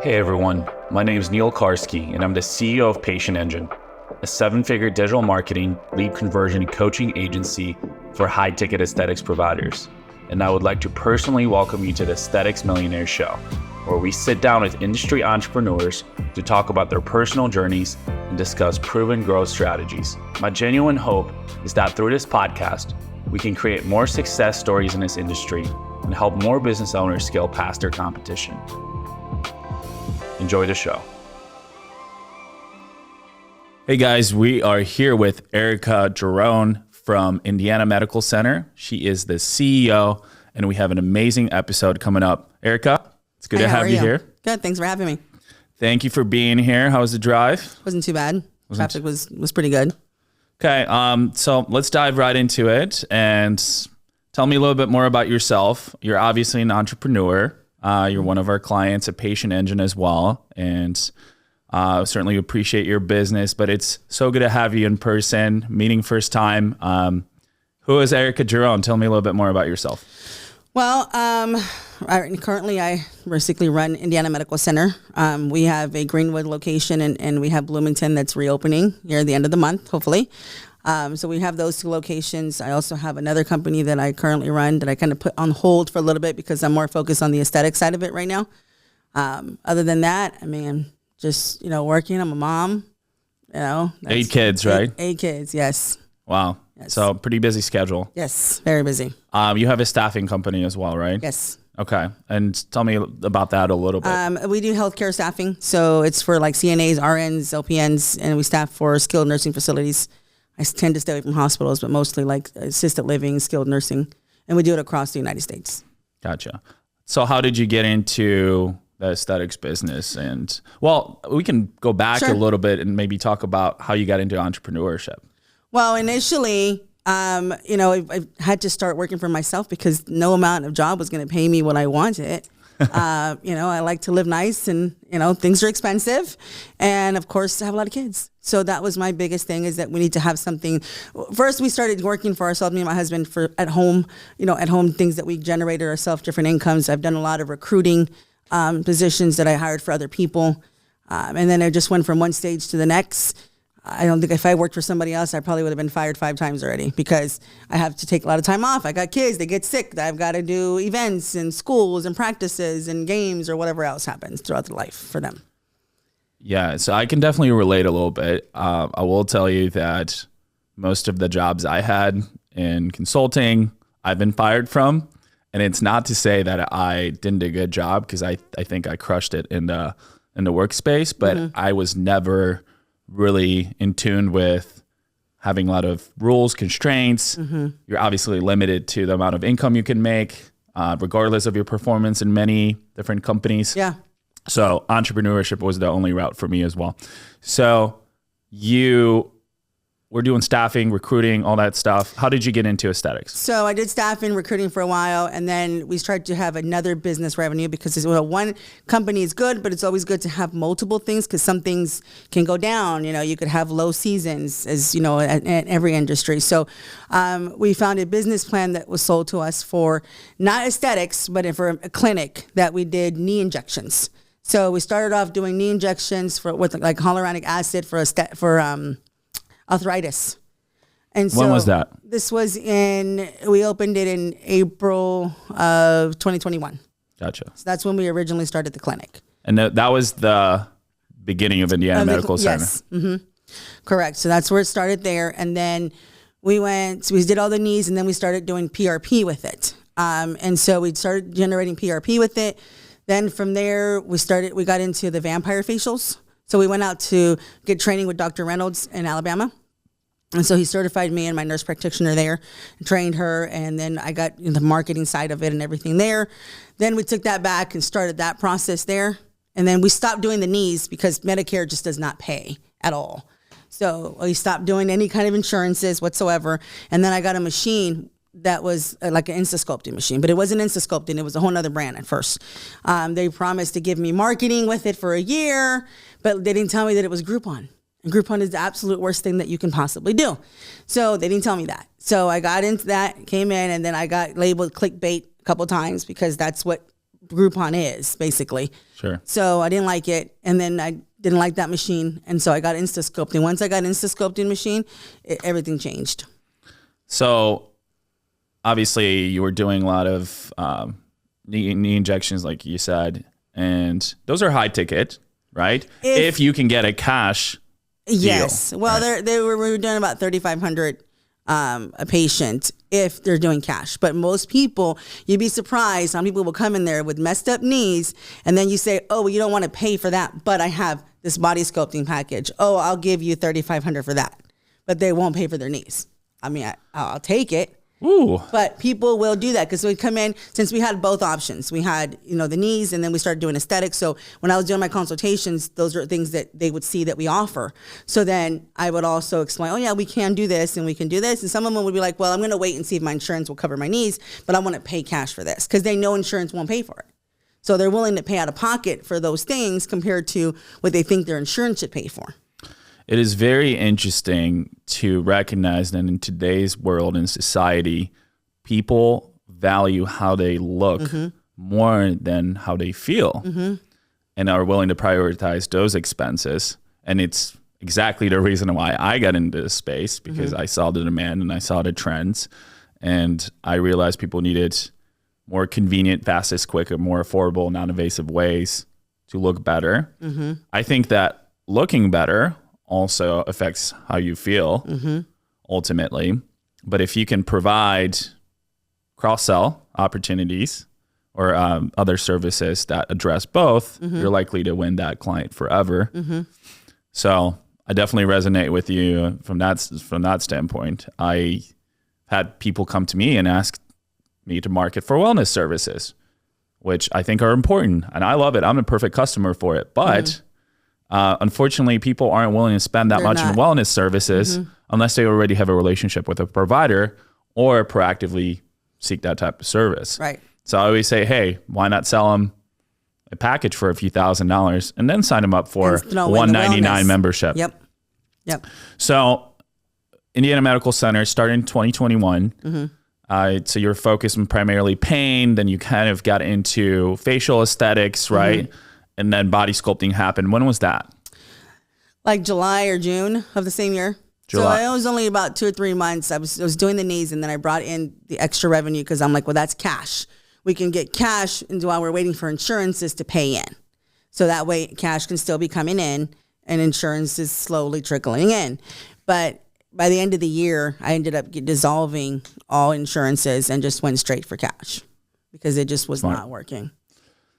Hey everyone, my name is Neil Karski and I'm the CEO of Patient Engine, a 7-figure digital marketing, lead conversion, and coaching agency for high-ticket aesthetics providers. And I would like to personally welcome you to the Aesthetics Millionaires show, where we sit down with industry entrepreneurs to talk about their personal journeys and discuss proven growth strategies. My genuine hope is that through this podcast, we can create more success stories in this industry and help more business owners scale past their competition. Enjoy the show. Hey guys, we are here with Erika Giron from Indiana Medical Center. She is the CEO, and we have an amazing episode coming up. Erika, it's good to have you here. Good, thanks for having me. Thank you for being here. How was the drive? Wasn't too bad. Traffic was pretty good. Okay, so let's dive right into it and tell me a little bit more about yourself. You're obviously an entrepreneur. You're one of our clients at Patient Engine as well, and certainly appreciate your business, but it's so good to have you in person, meeting first time. Who is Erika Giron? Tell me a little bit more about yourself. Well, currently I basically run Indiana Medical Center. We have a Greenwood location and we have Bloomington that's reopening near the end of the month, hopefully. So we have those 2 locations. I also have another company that I currently run that I kind of put on hold for a little bit because I'm more focused on the aesthetic side of it right now. Other than that, I mean, just, working. I'm a mom, 8 kids, right? 8 kids, yes. Wow. Yes. So pretty busy schedule. Yes, very busy. You have a staffing company as well, right? Yes. Okay. And tell me about that a little bit. We do healthcare staffing. So it's for like CNAs, RNs, LPNs, and we staff for skilled nursing facilities. I tend to stay away from hospitals, but mostly like assisted living, skilled nursing. And we do it across the United States. Gotcha. So how did you get into the aesthetics business? And well, we can go back a little bit and maybe talk about how you got into entrepreneurship. Well, initially, I had to start working for myself because no amount of job was going to pay me what I wanted. I like to live nice and, things are expensive. And of course, I have a lot of kids. So that was my biggest thing, is that we need to have something. First, we started working for ourselves, me and my husband, for at home things that we generated ourselves, different incomes. I've done a lot of recruiting positions that I hired for other people. And then I just went from one stage to the next. I don't think if I worked for somebody else, I probably would have been fired 5 times already because I have to take a lot of time off. I got kids, they get sick. I've got to do events and schools and practices and games or whatever else happens throughout the life for them. Yeah, so I can definitely relate a little bit. I will tell you that most of the jobs I had in consulting, I've been fired from. And it's not to say that I didn't do a good job, because I think I crushed it in the workspace, but I was never really in tune with having a lot of rules, constraints. You're obviously limited to the amount of income you can make, regardless of your performance in many different companies. Yeah. So entrepreneurship was the only route for me as well. So you were doing staffing, recruiting, all that stuff. How did you get into aesthetics? So I did staffing, recruiting for a while, and then we started to have another business revenue because one company is good, but it's always good to have multiple things because some things can go down. You could have low seasons, as in every industry. So we found a business plan that was sold to us for not aesthetics, but for a clinic that we did knee injections. So we started off doing knee injections with like hyaluronic acid for arthritis. And so when was that? We opened it in April of 2021. Gotcha. So that's when we originally started the clinic. And that was the beginning of Indiana Medical Center. Yes. Mm-hmm. Correct. So that's where it started there. And then we did all the knees, and then we started doing PRP with it. And so we started generating PRP with it. Then from there, we got into the vampire facials. So we went out to get training with Dr. Reynolds in Alabama. And so he certified me and my nurse practitioner there, trained her, and then I got the marketing side of it and everything there. Then we took that back and started that process there. And then we stopped doing the knees because Medicare just does not pay at all. So we stopped doing any kind of insurances whatsoever. And then I got a machine that was like an Insta-sculpting machine, but it wasn't Insta-sculpting. It was a whole nother brand at first. They promised to give me marketing with it for a year, but they didn't tell me that it was Groupon. And Groupon is the absolute worst thing that you can possibly do. So they didn't tell me that. So I got into that, came in, and then I got labeled clickbait a couple times because that's what Groupon is, basically. Sure. So I didn't like it. And then I didn't like that machine. And so I got Insta-sculpting. Once I got Insta-sculpting machine, everything changed. So obviously you were doing a lot of knee injections, like you said, and those are high ticket, right? If you can get a cash yes. deal, Well, right? we were doing about $3,500 a patient if they're doing cash. But most people, you'd be surprised how people will come in there with messed up knees, and then you say, oh, well, you don't want to pay for that, but I have this body sculpting package. Oh, I'll give you $3,500 for that. But they won't pay for their knees. I mean, I'll take it. Ooh. But people will do that because we come in, since we had both options. We had, the knees, and then we started doing aesthetics. So when I was doing my consultations, those are things that they would see that we offer. So then I would also explain, oh yeah, we can do this and we can do this. And some of them would be like, well, I'm going to wait and see if my insurance will cover my knees, but I want to pay cash for this because they know insurance won't pay for it. So they're willing to pay out of pocket for those things compared to what they think their insurance should pay for. It is very interesting to recognize that in today's world and society, people value how they look more than how they feel, and are willing to prioritize those expenses. And it's exactly the reason why I got into this space, because I saw the demand and I saw the trends, and I realized people needed more convenient, fastest, quicker, more affordable, non-invasive ways to look better. I think that looking better also affects how you feel ultimately. But if you can provide cross-sell opportunities or other services that address both, you're likely to win that client forever. So I definitely resonate with you from that standpoint. I had people come to me and ask me to market for wellness services, which I think are important. And I love it. I'm a perfect customer for it. But unfortunately, people aren't willing to spend that much in wellness services unless they already have a relationship with a provider or proactively seek that type of service. Right. So I always say, hey, why not sell them a package for a few $1,000s and then sign them up for $199 membership? Yep. So Indiana Medical Center started in 2021. So you're focused on primarily pain. Then you kind of got into facial aesthetics, right? And then body sculpting happened. When was that? Like July or June of the same year. July. So it was only about 2 or 3 months. I was doing the knees, and then I brought in the extra revenue because I'm like, well, that's cash. We can get cash, and while we're waiting for insurances to pay in. So that way cash can still be coming in and insurance is slowly trickling in. But by the end of the year, I ended up dissolving all insurances and just went straight for cash because it just was not working.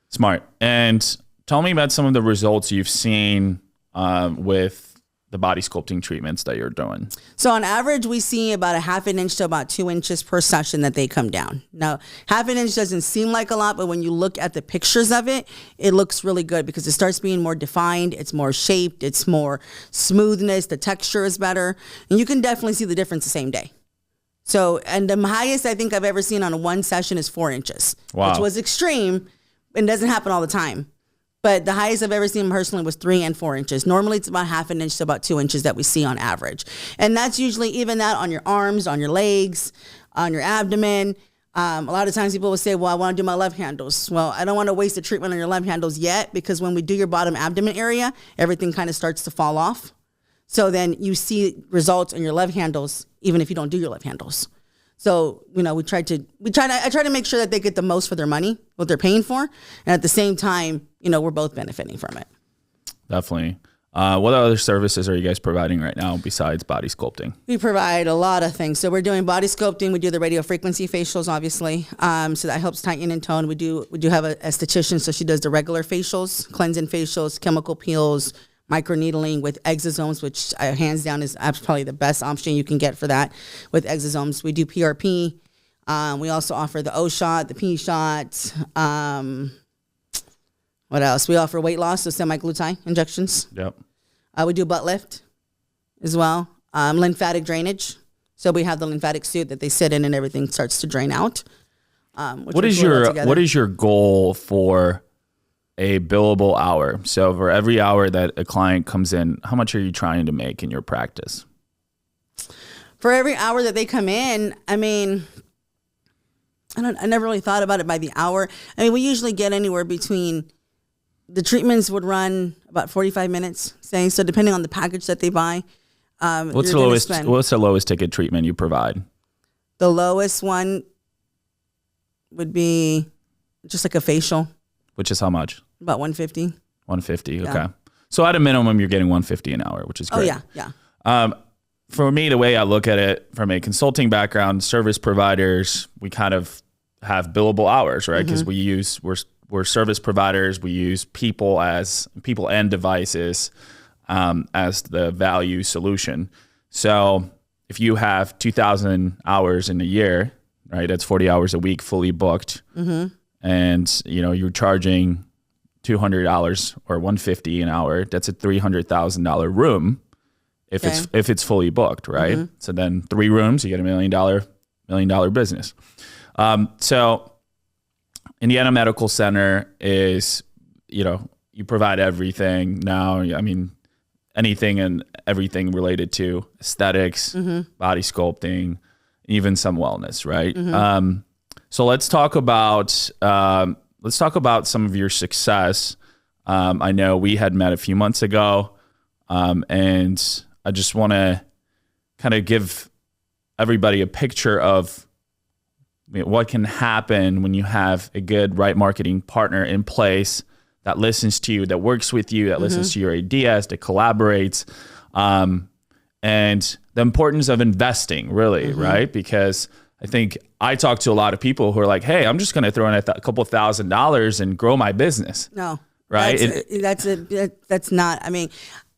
Smart. And tell me about some of the results you've seen with the body sculpting treatments that you're doing. So on average, we see about 1/2 inch to about 2 inches per session that they come down. Now, 1/2 inch doesn't seem like a lot, but when you look at the pictures of it, it looks really good because it starts being more defined. It's more shaped. It's more smoothness. The texture is better. And you can definitely see the difference the same day. So, and the highest I think I've ever seen on one session is 4 inches, which was extreme and doesn't happen all the time. But the highest I've ever seen personally was 3 and 4 inches. Normally it's about 1/2 inch to about 2 inches that we see on average. And that's usually even that on your arms, on your legs, on your abdomen. A lot of times people will say, well, I want to do my love handles. Well, I don't want to waste the treatment on your love handles yet because when we do your bottom abdomen area, everything kind of starts to fall off. So then you see results on your love handles, even if you don't do your love handles. So, I try to make sure that they get the most for their money, what they're paying for. And at the same time, we're both benefiting from it. Definitely. What other services are you guys providing right now besides body sculpting? We provide a lot of things. So we're doing body sculpting. We do the radio frequency facials, obviously. So that helps tighten and tone. We do have a esthetician. So she does the regular facials, cleansing facials, chemical peels, microneedling with exosomes, which hands down is probably the best option you can get for that with exosomes. We do PRP. We also offer the O shot, the P shot. What else? We offer weight loss, so semaglutide injections. Yep. We do butt lift as well. Lymphatic drainage. So we have the lymphatic suit that they sit in and everything starts to drain out. What is your goal for a billable hour? So for every hour that a client comes in, how much are you trying to make in your practice? For every hour that they come in, I never really thought about it by the hour. I mean, we usually get anywhere between, the treatments would run about 45 minutes, say. So depending on the package that they buy. What's the lowest ticket treatment you provide? The lowest one would be just like a facial. Which is how much? About $150. $150. Okay. Yeah. So at a minimum, you're getting $150 an hour, which is great. Oh yeah. For me, the way I look at it from a consulting background, service providers, we kind of have billable hours, right? Because we're service providers. We use people and devices as the value solution. So if you have 2,000 hours in a year, right, that's 40 hours a week fully booked, and you're charging $200 or $150 an hour, that's a $300,000 room if it's fully booked, right? So then 3 rooms, you get $1 million business. So Indiana Medical Center is, you provide everything now. I mean, anything and everything related to aesthetics, body sculpting, even some wellness, right? So let's talk about some of your success. I know we had met a few months ago, and I just want to kind of give everybody a picture of what can happen when you have a good right marketing partner in place that listens to you, that works with you, that listens to your ideas, that collaborates, and the importance of investing, really, right? Because I think I talk to a lot of people who are like, hey, I'm just going to throw in a couple $1,000s and grow my business. No. Right? That's not, I mean,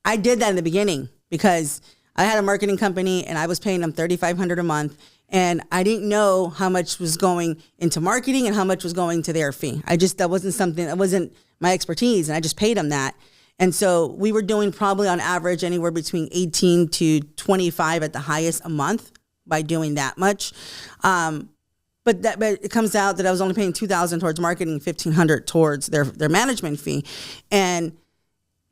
I did that in the beginning because I had a marketing company and I was paying them $3,500 a month. And I didn't know how much was going into marketing and how much was going to their fee. That wasn't my expertise. And I just paid them that. And so we were doing probably on average anywhere between 18 to 25 at the highest a month by doing that much. But it comes out that I was only paying $2,000 towards marketing, $1,500 towards their management fee. And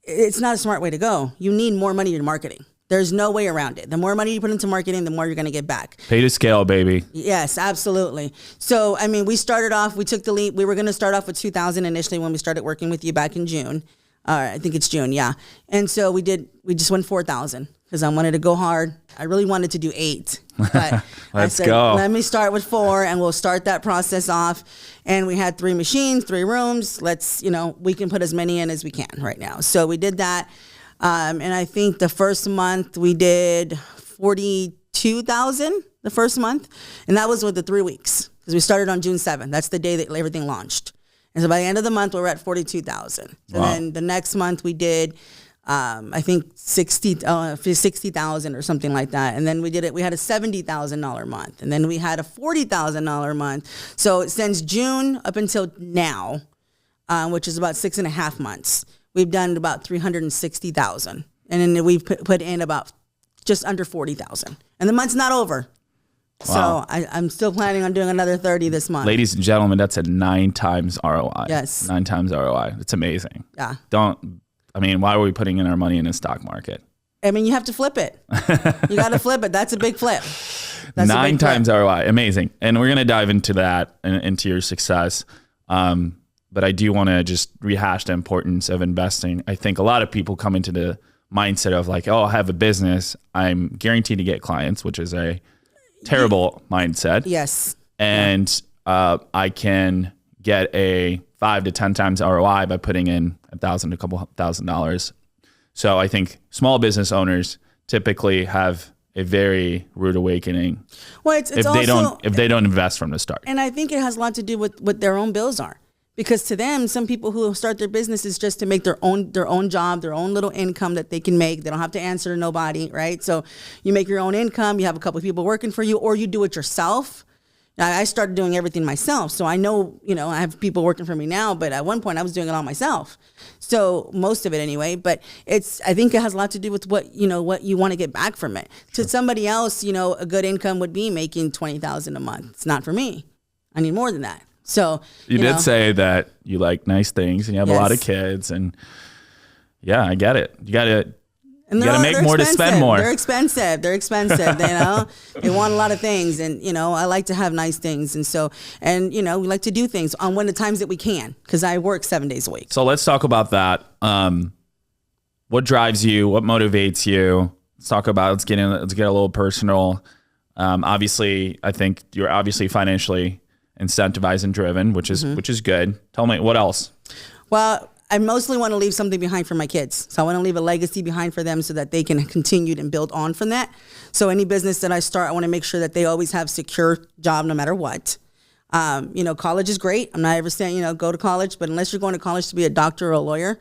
it's not a smart way to go. You need more money in marketing. There's no way around it. The more money you put into marketing, the more you're going to get back. Pay to scale, baby. Yes, absolutely. So, I mean, we took the leap. We were going to start off with 2,000 initially when we started working with you back in June. I think it's June, yeah. And so we just went 4,000 because I wanted to go hard. I really wanted to do 8. But I said, go. Let me start with 4 and we'll start that process off. And we had 3 machines, 3 rooms. We can put as many in as we can right now. So we did that. And I think the first month we did 42,000 the first month. And that was with the 3 weeks because we started on June 7th. That's the day that everything launched. And so by the end of the month, we were at 42,000. And then the next month we did, I think 60,000 or something like that. And then we had a $70,000 month. And then we had a $40,000 month. So since June up until now, which is about 6.5 months, we've done about 360,000. And then we've put in about just under 40,000. And the month's not over. Wow. So I'm still planning on doing another 30 this month. Ladies and gentlemen, that's a 9 times ROI. Yes. 9 times ROI. It's amazing. Yeah. Why are we putting in our money in the stock market? I mean, you have to flip it. You got to flip it. That's a big flip. That's 9 times ROI. Amazing. And we're going to dive into that, into your success. But I do want to just rehash the importance of investing. I think a lot of people come into the mindset of like, oh, I have a business. I'm guaranteed to get clients, which is a terrible mindset. Yes. And I can get a 5 to 10 times ROI by putting in $1,000 to a couple $1,000. So I think small business owners typically have a very rude awakening. Well, it's if they don't invest from the start. And I think it has a lot to do with what their own bills are. Because to them, some people who start their business is just to make their own job, their own little income that they can make. They don't have to answer to nobody, right? So you make your own income. You have a couple of people working for you, or you do it yourself. Now, I started doing everything myself, so I know, I have people working for me now. But at one point, I was doing it all myself. So most of it, anyway. But I think it has a lot to do with what you want to get back from it. To somebody else, a good income would be making $20,000 a month. It's not for me. I need more than that. So you did say that you like nice things and you have a lot of kids, and yeah, I get it. You got to And you got to make more to spend more. They're expensive. They want a lot of things. And, I like to have nice things. And so, we like to do things on one of the times that we can, because I work 7 days a week. So let's talk about that. What drives you? What motivates you? Let's get a little personal. Obviously, I think you're obviously financially incentivized and driven, which is good. Tell me, what else? Well, I mostly want to leave something behind for my kids. So I want to leave a legacy behind for them so that they can continue and build on from that. So any business that I start, I want to make sure that they always have secure job no matter what. College is great. I'm not ever saying, go to college, but unless you're going to college to be a doctor or a lawyer,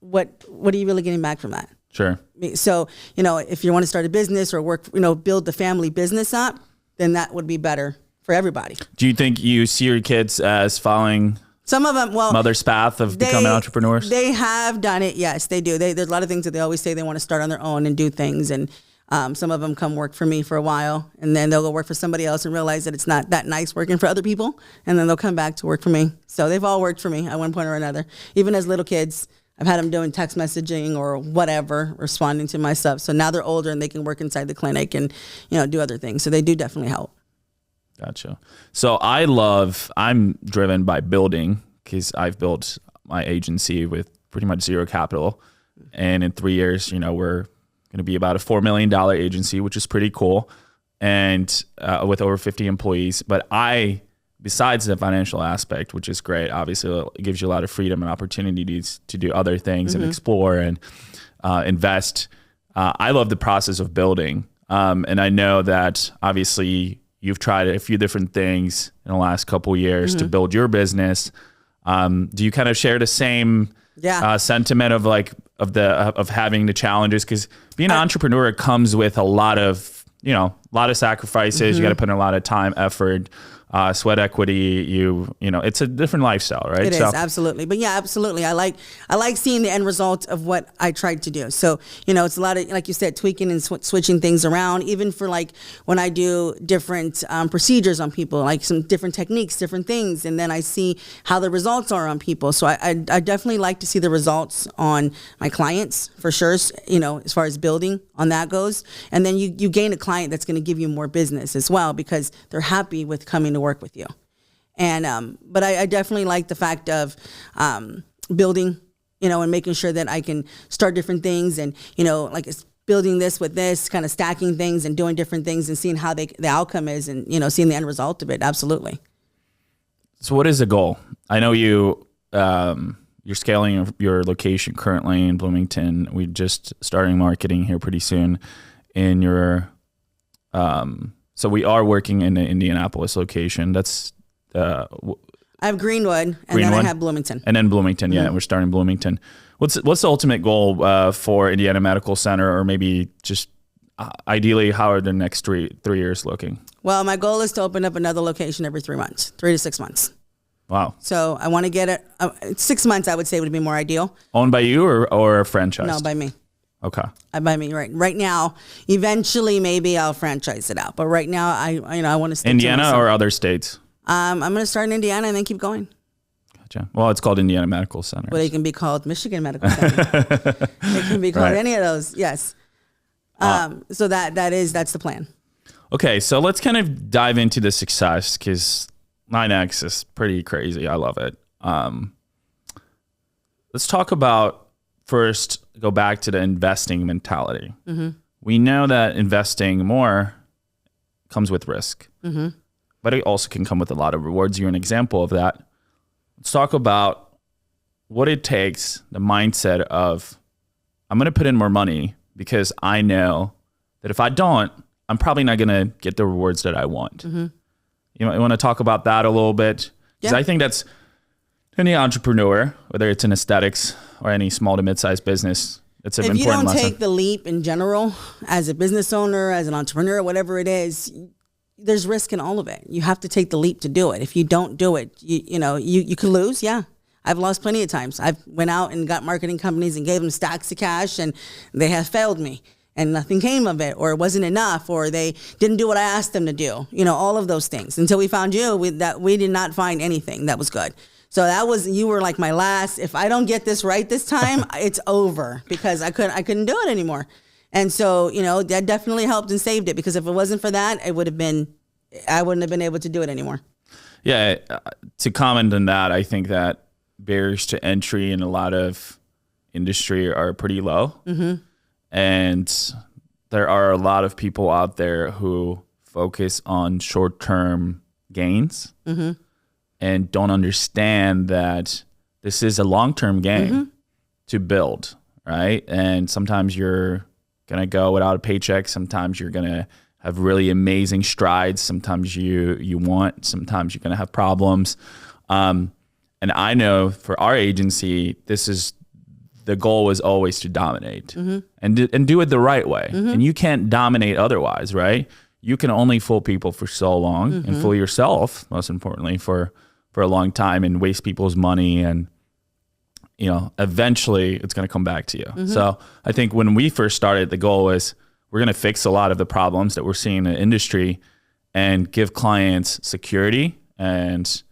what are you really getting back from that? Sure. So, if you want to start a business or work, build the family business up, then that would be better for everybody. Do you think you see your kids as following some of them, mother's path of becoming entrepreneurs? They have done it. Yes, they do. There's a lot of things that they always say they want to start on their own and do things. And some of them come work for me for a while, and then they'll go work for somebody else and realize that it's not that nice working for other people. And then they'll come back to work for me. So they've all worked for me at one point or another. Even as little kids, I've had them doing text messaging or whatever, responding to my stuff. So now they're older and they can work inside the clinic and, do other things. So they do definitely help. Gotcha. So I'm driven by building, because I've built my agency with pretty much zero capital. And in 3 years, we're going to be about a $4 million agency, which is pretty cool. And with over 50 employees. But besides the financial aspect, which is great, obviously it gives you a lot of freedom and opportunities to do other things and explore and invest. I love the process of building. And I know that obviously you've tried a few different things in the last couple of years to build your business. Do you kind of share the same sentiment of having the challenges? Because being an entrepreneur comes with a lot of sacrifices. You got to put in a lot of time, effort, sweat equity. It's a different lifestyle, right? It is, absolutely. But yeah, absolutely. I like seeing the end result of what I tried to do. So, it's a lot of, like you said, tweaking and switching things around, even for like when I do different procedures on people, like some different techniques, different things. And then I see how the results are on people. So I definitely like to see the results on my clients for sure, as far as building on that goes. And then you gain a client that's going to give you more business as well, because they're happy with coming to work with you. And but I definitely like the fact of building, and making sure that I can start different things, and like it's building this with this, kind of stacking things and doing different things and seeing how the outcome is, and seeing the end result of it. Absolutely. So what is the goal? I know you're scaling your location currently in Bloomington. We just starting marketing here pretty soon in your so we are working in the Indianapolis location. That's I have Greenwood, and then I have Bloomington. And then Bloomington, we're starting Bloomington. What's the ultimate goal for Indiana Medical Center, or maybe just ideally, how are the next three years looking? Well, my goal is to open up another location every 3 months, 3 to 6 months. Wow. So I want to get it 6 months. I would say would be more ideal. Owned by you or a franchise? No, by me. Okay. By me, right now. Eventually, maybe I'll franchise it out, but right now, I want to stick Indiana or other states. I'm going to start in Indiana and then keep going. Gotcha. Well, it's called Indiana Medical Center. But it can be called Michigan Medical Center. It can be called any of those. Yes. So that's the plan. Okay, so let's kind of dive into the success, because 9X is pretty crazy. I love it. Let's talk about. First, go back to the investing mentality. We know that investing more comes with risk, but it also can come with a lot of rewards. You're an example of that. Let's talk about what it takes, the mindset of, I'm going to put in more money because I know that if I don't, I'm probably not going to get the rewards that I want. You want to talk about that a little bit? Because I think that's any entrepreneur, whether it's in aesthetics or any small to mid-sized business, it's an important lesson. If you don't take the leap in general, as a business owner, as an entrepreneur, whatever it is, there's risk in all of it. You have to take the leap to do it. If you don't do it, you could lose. Yeah. I've lost plenty of times. I've went out and got marketing companies and gave them stacks of cash, and they have failed me and nothing came of it, or it wasn't enough, or they didn't do what I asked them to do. All of those things. Until we found you, we did not find anything that was good. So you were like my last, if I don't get this right this time, it's over, because I couldn't do it anymore. And so, that definitely helped and saved it, because if it wasn't for that, I wouldn't have been able to do it anymore. Yeah. To comment on that, I think that barriers to entry in a lot of industry are pretty low. Mm-hmm. And there are a lot of people out there who focus on short-term gains. Mm-hmm. And don't understand that this is a long-term game to build, right? And sometimes you're going to go without a paycheck. Sometimes you're going to have really amazing strides. Sometimes sometimes you're going to have problems. And I know for our agency, the goal was always to dominate and do it the right way. And you can't dominate otherwise, right? You can only fool people for so long and fool yourself, most importantly, for a long time, and waste people's money, and eventually it's going to come back to you. So I think when we first started, the goal was we're going to fix a lot of the problems that we're seeing in the industry and give clients security and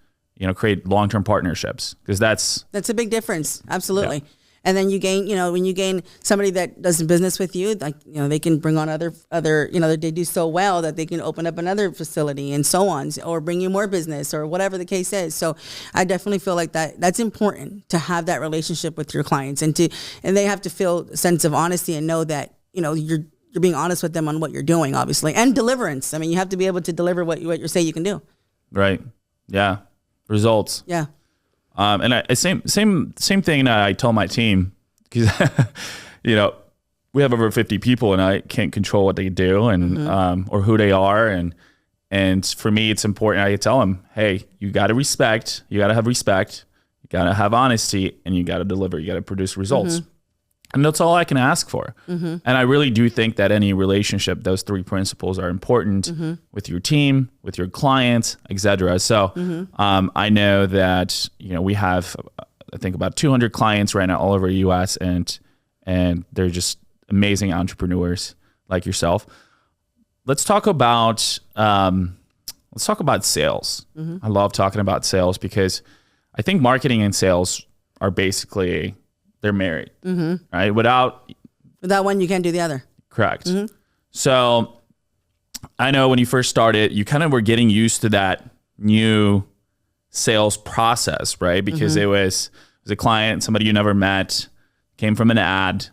create long-term partnerships, because that's a big difference. Absolutely. Yeah. And then you gain, when you gain somebody that does business with you, like, they can bring on other, they do so well that they can open up another facility and so on, or bring you more business, or whatever the case is. So I definitely feel like that's important, to have that relationship with your clients, and they have to feel a sense of honesty and know that, you're being honest with them on what you're doing, obviously, and deliverance. I mean, you have to be able to deliver what you say you can do. Right. Yeah. Results. Yeah. And same thing that I tell my team, because we have over 50 people, and I can't control what they do and or who they are, and for me it's important. I tell them, hey, you got to have respect, you got to have honesty, and you got to deliver. You got to produce results. And that's all I can ask for. And I really do think that any relationship, those three principles are important with your team, with your clients, etc. So I know that we have, I think, about 200 clients right now all over the U.S. and they're just amazing entrepreneurs like yourself. Let's talk about sales. I love talking about sales, because I think marketing and sales are basically, they're married, right? Without one, you can't do the other. Correct. So I know when you first started, you kind of were getting used to that new sales process, right? Because it was a client, somebody you never met, came from an ad.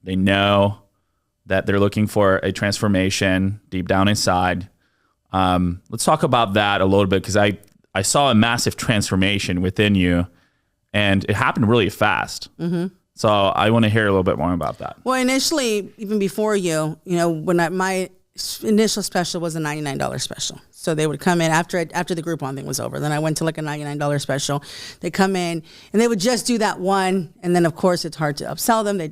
They know that they're looking for a transformation deep down inside. Let's talk about that a little bit, because I saw a massive transformation within you. And it happened really fast. So I want to hear a little bit more about that. Well, initially, even before when my initial special was a $99 special. So they would come in after the Groupon thing was over. Then I went to like a $99 special. They come in and they would just do that one. And then of course it's hard to upsell them. I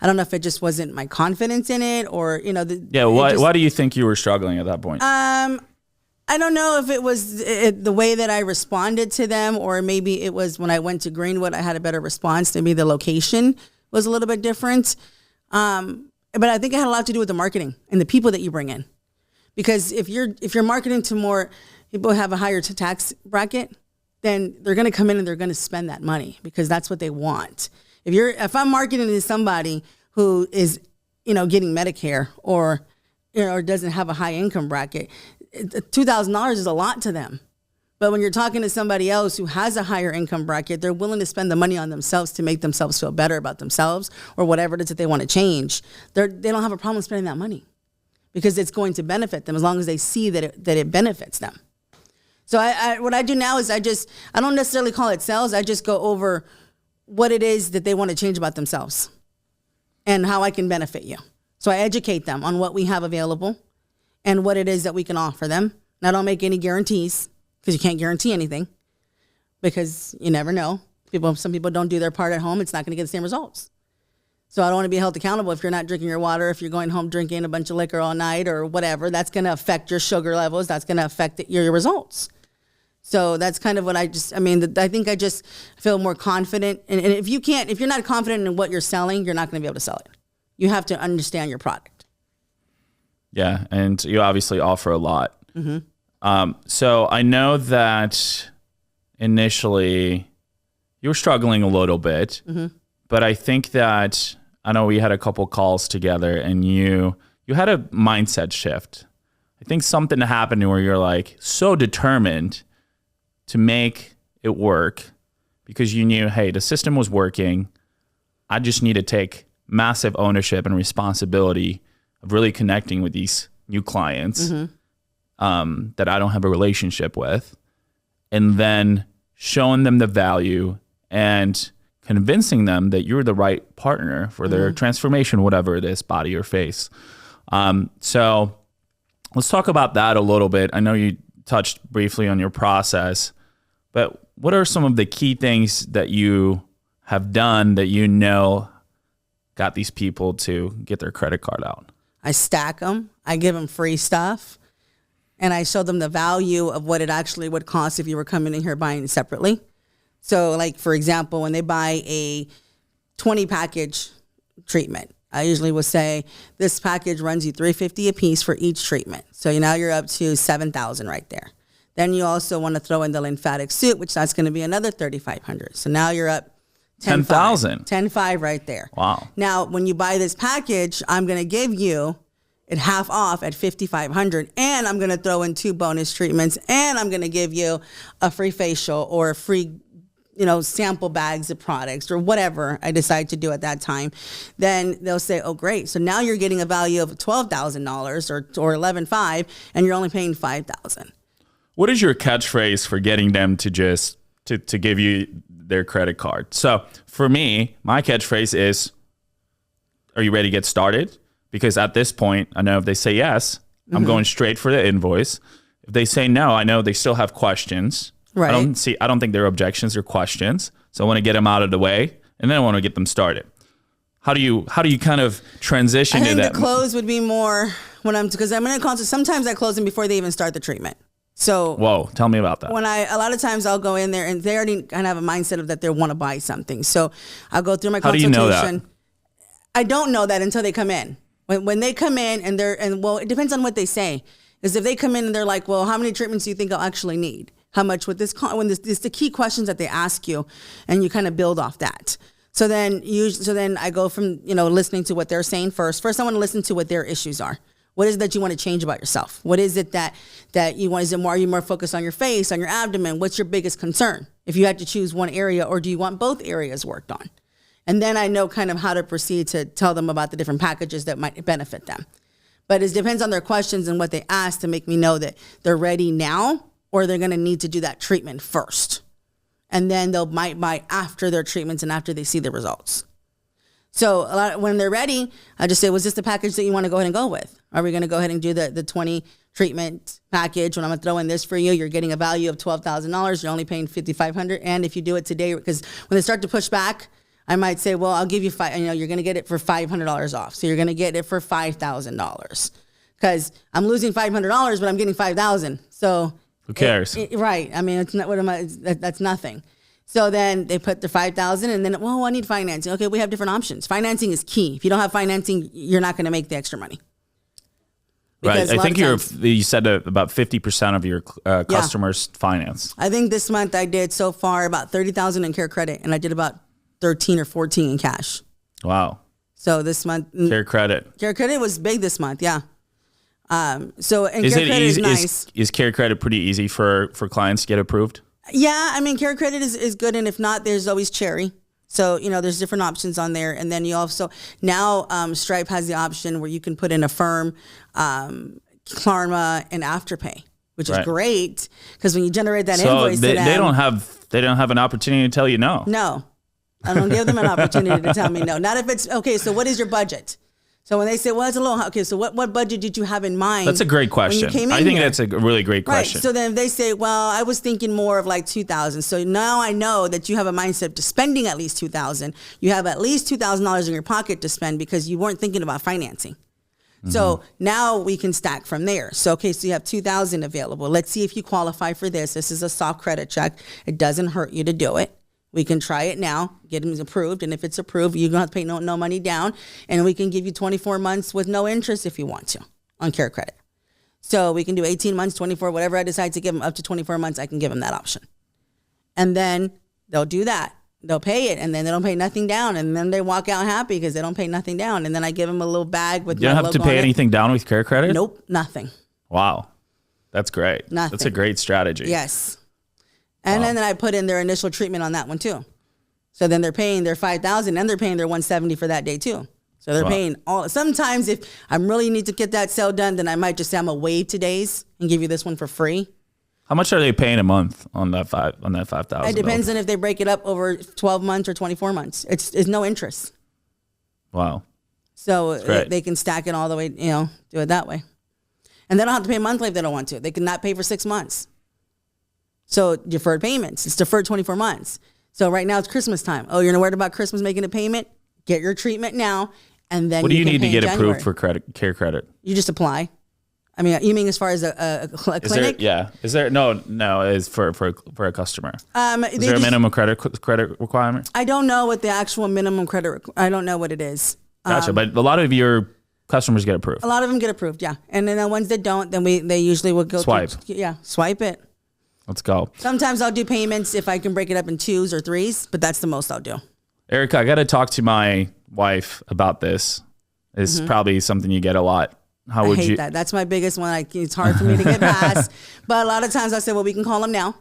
don't know if it just wasn't my confidence in it, or, why do you think you were struggling at that point? I don't know if it was the way that I responded to them, or maybe it was when I went to Greenwood, I had a better response. Maybe the location was a little bit different. But I think it had a lot to do with the marketing and the people that you bring in. Because if you're marketing to more people who have a higher tax bracket, then they're going to come in and they're going to spend that money, because that's what they want. If I'm marketing to somebody who is, getting Medicare, or doesn't have a high income bracket, $2,000 is a lot to them. But when you're talking to somebody else who has a higher income bracket, they're willing to spend the money on themselves to make themselves feel better about themselves, or whatever it is that they want to change. They don't have a problem spending that money, because it's going to benefit them as long as they see that it benefits them. So what I do now is I don't necessarily call it sales. I just go over what it is that they want to change about themselves and how I can benefit you. So I educate them on what we have available and what it is that we can offer them. And I don't make any guarantees, because you can't guarantee anything, because you never know. Some people don't do their part at home. It's not going to get the same results. So I don't want to be held accountable if you're not drinking your water, if you're going home drinking a bunch of liquor all night or whatever. That's going to affect your sugar levels. That's going to affect your results. So that's kind of what I think I just feel more confident. And if you're not confident in what you're selling, you're not going to be able to sell it. You have to understand your product. Yeah, and you obviously offer a lot. So I know that initially you were struggling a little bit, but I think that I know we had a couple calls together and you had a mindset shift. I think something happened where you're like so determined to make it work because you knew, hey, the system was working. I just need to take massive ownership and responsibility of really connecting with these new clients that I don't have a relationship with, and then showing them the value and convincing them that you're the right partner for their transformation, whatever it is, body or face. So let's talk about that a little bit. I know you touched briefly on your process, but what are some of the key things that you have done that you know got these people to get their credit card out? I stack them. I give them free stuff. And I show them the value of what it actually would cost if you were coming in here buying it separately. So like, for example, when they buy a 20 package treatment, I usually will say this package runs you $350 a piece for each treatment. So now you're up to $7,000 right there. Then you also want to throw in the lymphatic suit, which that's going to be another $3,500. So now you're up $10,000. $10,500 right there. Wow. Now, when you buy this package, I'm going to give you it half off at $5,500, and I'm going to throw in 2 bonus treatments, and I'm going to give you a free facial or a free, sample bags of products or whatever I decide to do at that time. Then they'll say, oh, great. So now you're getting a value of $12,000 or $11,500, and you're only paying $5,000. What is your catchphrase for getting them to just to give you their credit card? So for me, my catchphrase is, are you ready to get started? Because at this point, I know if they say yes, I'm going straight for the invoice. If they say no, I know they still have questions. Right. I don't think they're objections or questions. So I want to get them out of the way, and then I want to get them started. How do you kind of transition to that? I think the close would be more because I'm going to consult. Sometimes I close them before they even start the treatment. So whoa, tell me about that. A lot of times I'll go in there and they already kind of have a mindset of that they want to buy something. So I'll go through my consultation. How do you know that? I don't know that until they come in. When they come in and it depends on what they say. Is if they come in and they're like, well, how many treatments do you think I'll actually need? How much would this cost? It's the key questions that they ask you, and you kind of build off that. So then I go from, listening to what they're saying first. First, I want to listen to what their issues are. What is it that you want to change about yourself? What is it that you want? Are you more focused on your face, on your abdomen? What's your biggest concern? If you had to choose one area, or do you want both areas worked on? And then I know kind of how to proceed to tell them about the different packages that might benefit them. But it depends on their questions and what they ask to make me know that they're ready now, or they're going to need to do that treatment first. And then they might buy after their treatments and after they see the results. So when they're ready, I just say, was this the package that you want to go ahead and go with? Are we going to go ahead and do the 20 treatment package? When I'm going to throw in this for you, you're getting a value of $12,000. You're only paying $5,500. And if you do it today, because when they start to push back, I might say, well, I'll give you you're going to get it for $500 off. So you're going to get it for $5,000 because I'm losing $500, but I'm getting $5,000. So who cares? Right. I mean, it's not that's nothing. So then they put the $5,000 and then, I need financing. Okay, we have different options. Financing is key. If you don't have financing, you're not going to make the extra money. Right. I think you said about 50% of your customers finance. I think this month I did so far about $30,000 in Care Credit, and I did about 13 or 14 in cash. Wow. So this month, Care Credit was big this month. Yeah. So and is Care it Credit easy? is nice. Is Care Credit pretty easy for clients to get approved? Yeah, I mean, Care Credit is good, and if not, there's always Cherry. So there's different options on there, and then you also now Stripe has the option where you can put in Affirm, Klarna, and Afterpay, which is great because when you generate that invoice, they don't have an opportunity to tell you no. No. I don't give them an opportunity to tell me no. Not if it's, okay, so what is your budget? So when they say, well, it's a little, okay, so what budget did you have in mind? That's a great question. I think that's a really great question. Right. So then if they say, well, I was thinking more of like $2,000. So now I know that you have a mindset to spending at least $2,000. You have at least $2,000 in your pocket to spend because you weren't thinking about financing. Mm-hmm. So now we can stack from there. So, okay, so you have $2,000 available. Let's see if you qualify for this. This is a soft credit check. It doesn't hurt you to do it. We can try it now, get them approved, and if it's approved, you don't have to pay no money down, and we can give you 24 months with no interest if you want to on Care Credit. So we can do 18 months, 24, whatever I decide to give them up to 24 months, I can give them that option. And then they'll do that. They'll pay it, and then they don't pay nothing down, and then they walk out happy because they don't pay nothing down. And then I give them a little bag with. You don't have to pay anything down with Care Credit? Nope, nothing. Wow, that's great. Nothing. That's a great strategy. Yes, and then I put in their initial treatment on that one too. So then they're paying their $5,000, and they're paying their $170 for that day too. So they're paying all. Sometimes if I really need to get that sale done, then I might just say I'm gonna waive today's and give you this one for free. How much are they paying a month on that $5,000? It depends on if they break it up over 12 months or 24 months. It's no interest. Wow. So they can stack it all the way, do it that way. And they don't have to pay monthly if they don't want to. They can not pay for 6 months. So deferred payments. It's deferred 24 months. So right now it's Christmas time. Oh, you're not worried about Christmas making a payment? Get your treatment now, and then what do you need to get January. approved for Care Credit? You just apply. I mean, you mean as far as a clinic? Is there no? It's for a customer. Is there a minimum credit requirement? I don't know what the actual minimum credit. I don't know what it is. Gotcha. But a lot of your customers get approved. A lot of them get approved, yeah. And then the ones that don't, then they usually will go swipe. Swipe it. Let's go. Sometimes I'll do payments if I can break it up in 2s or 3s, but that's the most I'll do. Erika, I got to talk to my wife about this. It's probably something you get a lot. How would I hate that. That's my biggest one. It's hard for me to get past. But a lot of times I say, well, we can call him now.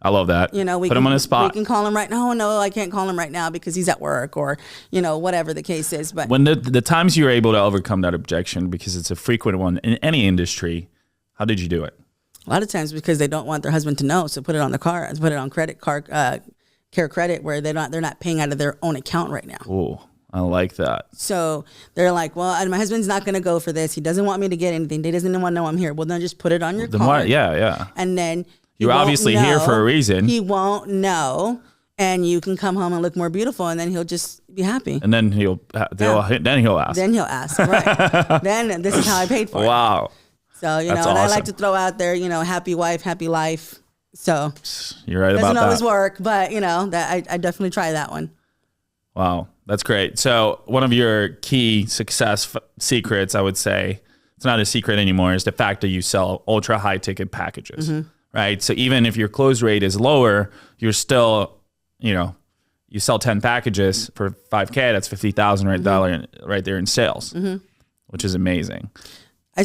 I love that. We put him on the spot. We can call him right now. No, I can't call him right now because he's at work or, whatever the case is. But when the times you're able to overcome that objection, because it's a frequent one in any industry, how did you do it? A lot of times because they don't want their husband to know. So put it on the car, put it on credit card, Care Credit, where they're not paying out of their own account right now. Oh, I like that. So they're like, well, my husband's not going to go for this. He doesn't want me to get anything. He doesn't want to know I'm here. Well, then just put it on your card. Yeah. And then you're obviously here for a reason. He won't know, and you can come home and look more beautiful, and then he'll just be happy. And then he'll ask. Then he'll ask, right? Then this is how I paid for it. Wow. So and awesome. I like to throw out there, happy wife, happy life. So you're right about that. Doesn't always work, but that I definitely try that one. Wow, that's great. So one of your key success secrets, I would say, it's not a secret anymore, is the fact that you sell ultra high ticket packages, right? So even if your close rate is lower, you're still, you sell 10 packages for $5,000, that's $50,000 right there in sales, which is amazing. I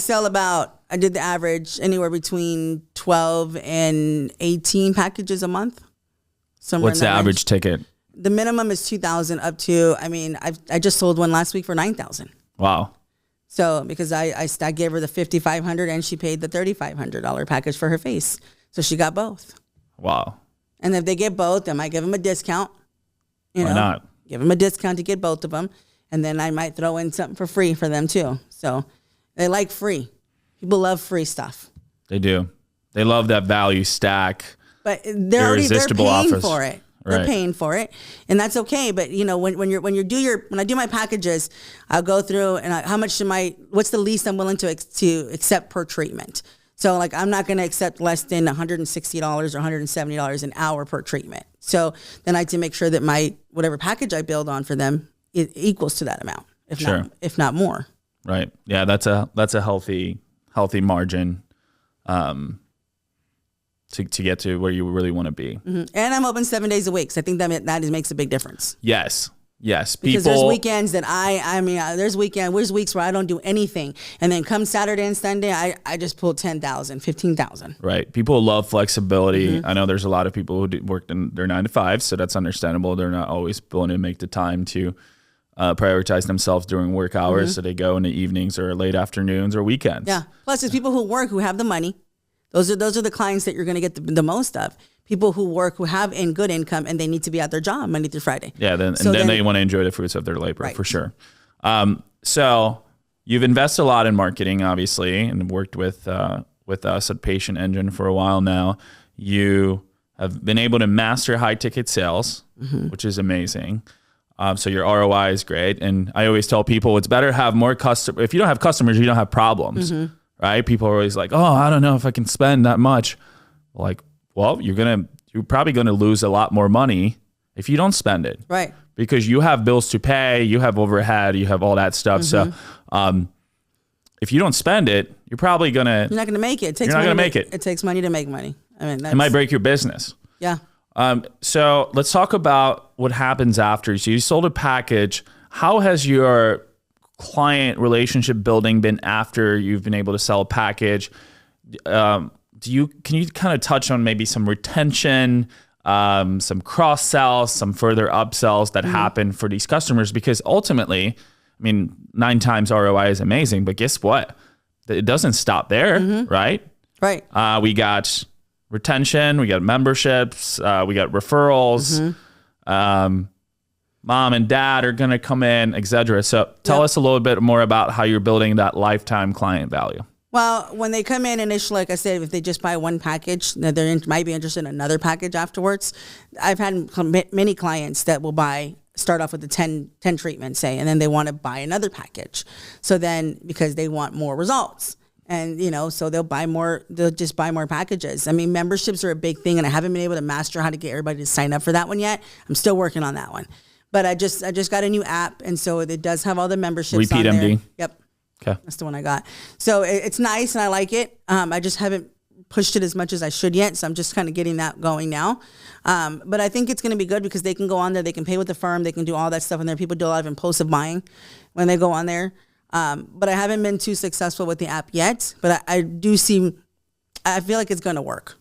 did the average anywhere between 12 and 18 packages a month. What's the average ticket? The minimum is $2,000 up to, I just sold one last week for $9,000. Wow. So because I gave her the $5,500 and she paid the $3,500 package for her face. So she got both. Wow. And if they get both, I might give them a discount. Why not? Give them a discount to get both of them. And then I might throw in something for free for them too. So they like free. People love free stuff. They do. They love that value stack. But they're paying for it. They're paying for it, and that's okay. But when I do my packages, I'll go through and what's the least I'm willing to accept per treatment. So I'm not going to accept less than $160 or $170 an hour per treatment. So then I have to make sure that my whatever package I build on for them, it equals to that amount, if not more. Right. Yeah, that's a healthy margin. To get to where you really want to be. And I'm open 7 days a week. So I think that makes a big difference. Yes. Because there's weekends that there's weeks where I don't do anything. And then come Saturday and Sunday, I just pull 10,000, 15,000. Right. People love flexibility. I know there's a lot of people who work in their 9 to 5, so that's understandable. They're not always willing to make the time to prioritize themselves during work hours. So they go in the evenings or late afternoons or weekends. Yeah. Plus there's people who work who have the money. Those are the clients that you're going to get the most of. People who work, who have good income, and they need to be at their job Monday through Friday. Yeah, then they want to enjoy the fruits of their labor, for sure. So you've invested a lot in marketing, obviously, and worked with us at Patient Engine for a while now. You have been able to master high ticket sales, which is amazing. So your ROI is great. And I always tell people it's better to have more customers. If you don't have customers, you don't have problems. Right? People are always like, oh, I don't know if I can spend that much. Well, you're probably going to lose a lot more money if you don't spend it. Right. Because you have bills to pay, you have overhead, you have all that stuff. So if you don't spend it, you're probably you're not going to make it. You're not going to make it. It takes money to make money. It might break your business. Yeah. So let's talk about what happens after. So you sold a package. How has your client relationship building been after you've been able to sell a package? Can you kind of touch on maybe some retention, some cross sells, some further upsells that happen for these customers? Because ultimately, I mean, 9 times ROI is amazing, but guess what? It doesn't stop there, right? Right. We got retention, we got memberships, we got referrals. Mom and dad are going to come in, etc. So tell us a little bit more about how you're building that lifetime client value. Well, when they come in initially, like I said, if they just buy one package, they might be interested in another package afterwards. I've had many clients that will start off with the 10 treatments, say, and then they want to buy another package. So then, because they want more results. And, so they'll just buy more packages. I mean, memberships are a big thing, and I haven't been able to master how to get everybody to sign up for that one yet. I'm still working on that one. But I just got a new app, and so it does have all the memberships on there. Repeat MD. Yep. Okay. That's the one I got. So it's nice, and I like it. I just haven't pushed it as much as I should yet, so I'm just kind of getting that going now. But I think it's going to be good because they can go on there, they can pay with the firm, they can do all that stuff on there. People do a lot of impulsive buying when they go on there. But I haven't been too successful with the app yet. But I feel like it's going to work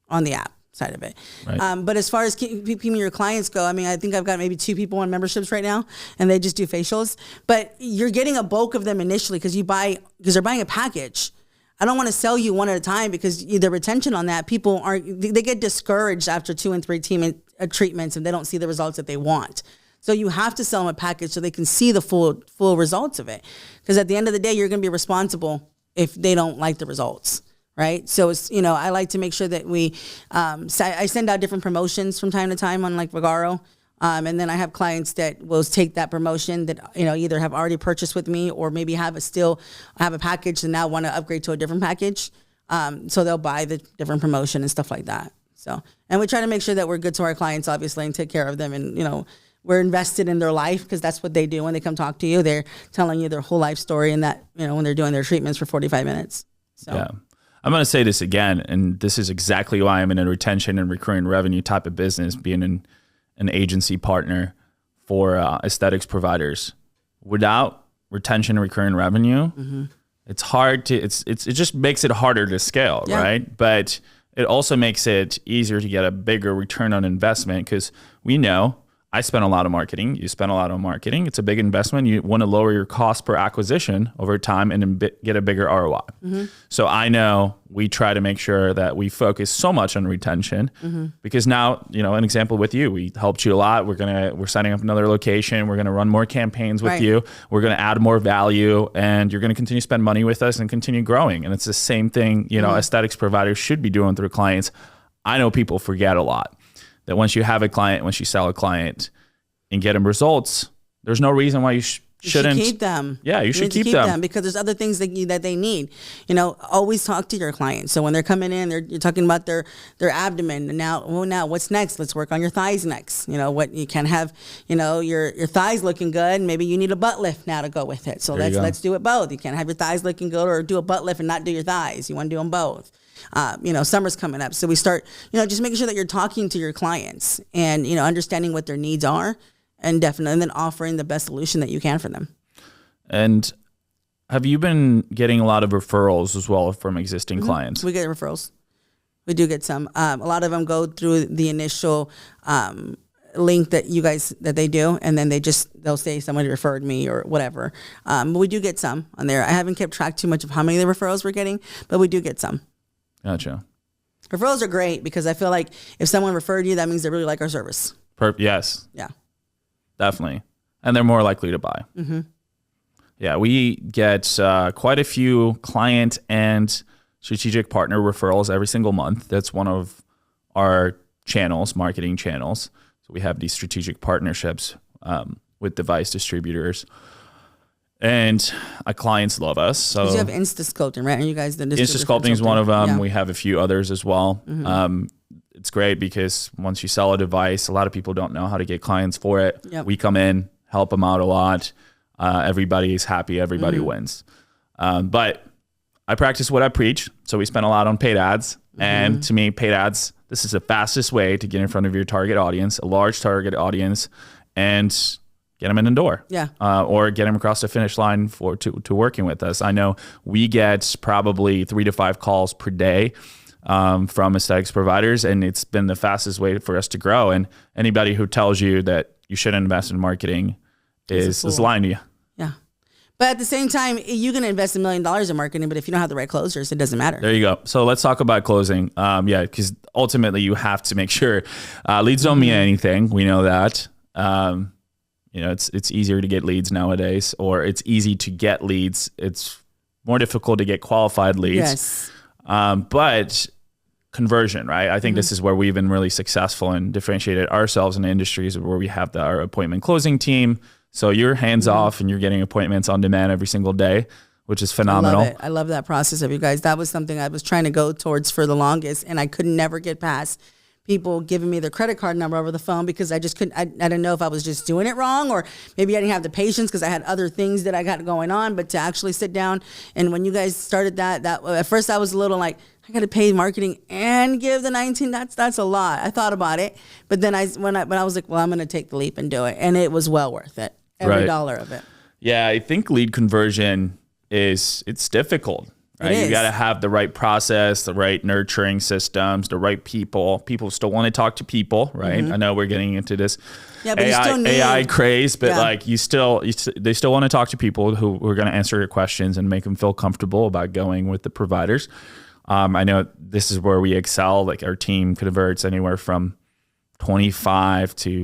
on the app side of it. Right. But as far as keeping your clients go, I mean, I think I've got maybe 2 people on memberships right now, and they just do facials. But you're getting a bulk of them initially because they're buying a package. I don't want to sell you one at a time because the retention on that, they get discouraged after 2 and 3 treatments and they don't see the results that they want. So you have to sell them a package so they can see the full results of it. Because at the end of the day, you're going to be responsible if they don't like the results. Right. So it's, I like to make sure that I send out different promotions from time to time on like Vagaro. And then I have clients that will take that promotion that, either have already purchased with me or maybe have a package and now want to upgrade to a different package. So they'll buy the different promotion and stuff like that. So, and we try to make sure that we're good to our clients, obviously, and take care of them. And, we're invested in their life because that's what they do when they come talk to you. They're telling you their whole life story and that, when they're doing their treatments for 45 minutes. So. Yeah. I'm going to say this again, and this is exactly why I'm in a retention and recurring revenue type of business, being an agency partner for aesthetics providers. Without retention and recurring revenue, it's hard to, it just makes it harder to scale, right? But it also makes it easier to get a bigger return on investment because we know I spend a lot of marketing. You spend a lot on marketing. It's a big investment. You want to lower your cost per acquisition over time and get a bigger ROI. So I know we try to make sure that we focus so much on retention because now, an example with you, we helped you a lot. We're setting up another location. We're going to run more campaigns with you. We're going to add more value and you're going to continue to spend money with us and continue growing. And it's the same thing, aesthetics providers should be doing through clients. I know people forget a lot. That once you have a client, once you sell a client and get them results, there's no reason why you shouldn't keep them. Yeah, you should keep them because there's other things that they need. Always talk to your clients. So when they're coming in, you're talking about their abdomen. And now what's next? Let's work on your thighs next. What you can have, your thighs looking good. Maybe you need a butt lift now to go with it. So let's do it both. You can't have your thighs looking good or do a butt lift and not do your thighs. You want to do them both. Summer's coming up. So we start, just making sure that you're talking to your clients and, understanding what their needs are and then offering the best solution that you can for them. And have you been getting a lot of referrals as well from existing clients? We get referrals. We do get some. A lot of them go through the initial link that they do, and then they'll say somebody referred me or whatever. But we do get some on there. I haven't kept track too much of how many of the referrals we're getting, but we do get some. Gotcha. Referrals are great because I feel like if someone referred you, that means they really like our service. Yes. Yeah. Definitely. And they're more likely to buy. Yeah, we get quite a few client and strategic partner referrals every single month. That's one of our channels, marketing channels. So we have these strategic partnerships with device distributors. And our clients love us. So you have Insta-Sculpting, right? Are you guys the Insta-Sculpting is one of them. Yeah. We have a few others as well. It's great because once you sell a device, a lot of people don't know how to get clients for it. Yep. We come in, help them out a lot. Everybody's happy. Everybody wins. But I practice what I preach. So we spend a lot on paid ads. And to me, paid ads, this is the fastest way to get in front of your target audience, a large target audience, and get them in the door. Yeah. Or get them across the finish line to working with us. I know we get probably 3 to 5 calls per day from aesthetics providers, and it's been the fastest way for us to grow. And anybody who tells you that you shouldn't invest in marketing is lying to you. Yeah. But at the same time, you can invest $1 million in marketing, but if you don't have the right closers, it doesn't matter. There you go. So let's talk about closing. Because ultimately you have to make sure leads don't mean anything. We know that. It's easier to get leads nowadays, or it's easy to get leads. It's more difficult to get qualified leads. Yes. But conversion, right? I think this is where we've been really successful and differentiated ourselves in the industries where we have our appointment closing team. So you're hands off and you're getting appointments on demand every single day, which is phenomenal. I love it. I love that process of you guys. That was something I was trying to go towards for the longest, and I could never get past people giving me their credit card number over the phone because I just couldn't. I didn't know if I was just doing it wrong, or maybe I didn't have the patience because I had other things that I got going on. But to actually sit down, and when you guys started that at first I was a little like, I got to pay marketing and give the 19. That's a lot. I thought about it, but then when I was like, well, I'm going to take the leap and do it, and it was well worth it. Every dollar of it. Yeah, I think lead conversion it's difficult. Right? You got to have the right process, the right nurturing systems, the right people. People still want to talk to people, right? I know we're getting into this AI craze, but they still want to talk to people who are going to answer your questions and make them feel comfortable about going with the providers. I know this is where we excel. Like our team converts anywhere from 25 to,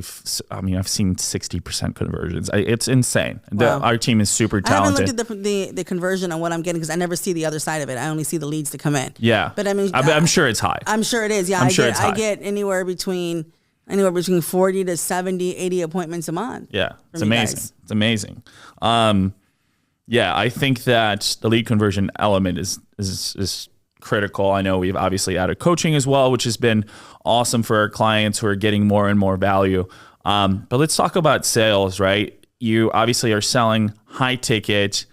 I've seen 60% conversions. It's insane. Wow. Our team is super talented. I haven't looked at the conversion on what I'm getting because I never see the other side of it. I only see the leads that come in. Yeah. But I mean, I'm sure it's high. I'm sure it is. Yeah. I get anywhere between 40 to 70, 80 appointments a month. Yeah. It's amazing. It's amazing. I think that the lead conversion element is critical. I know we've obviously added coaching as well, which has been awesome for our clients who are getting more and more value. But let's talk about sales, right? You obviously are selling high ticket.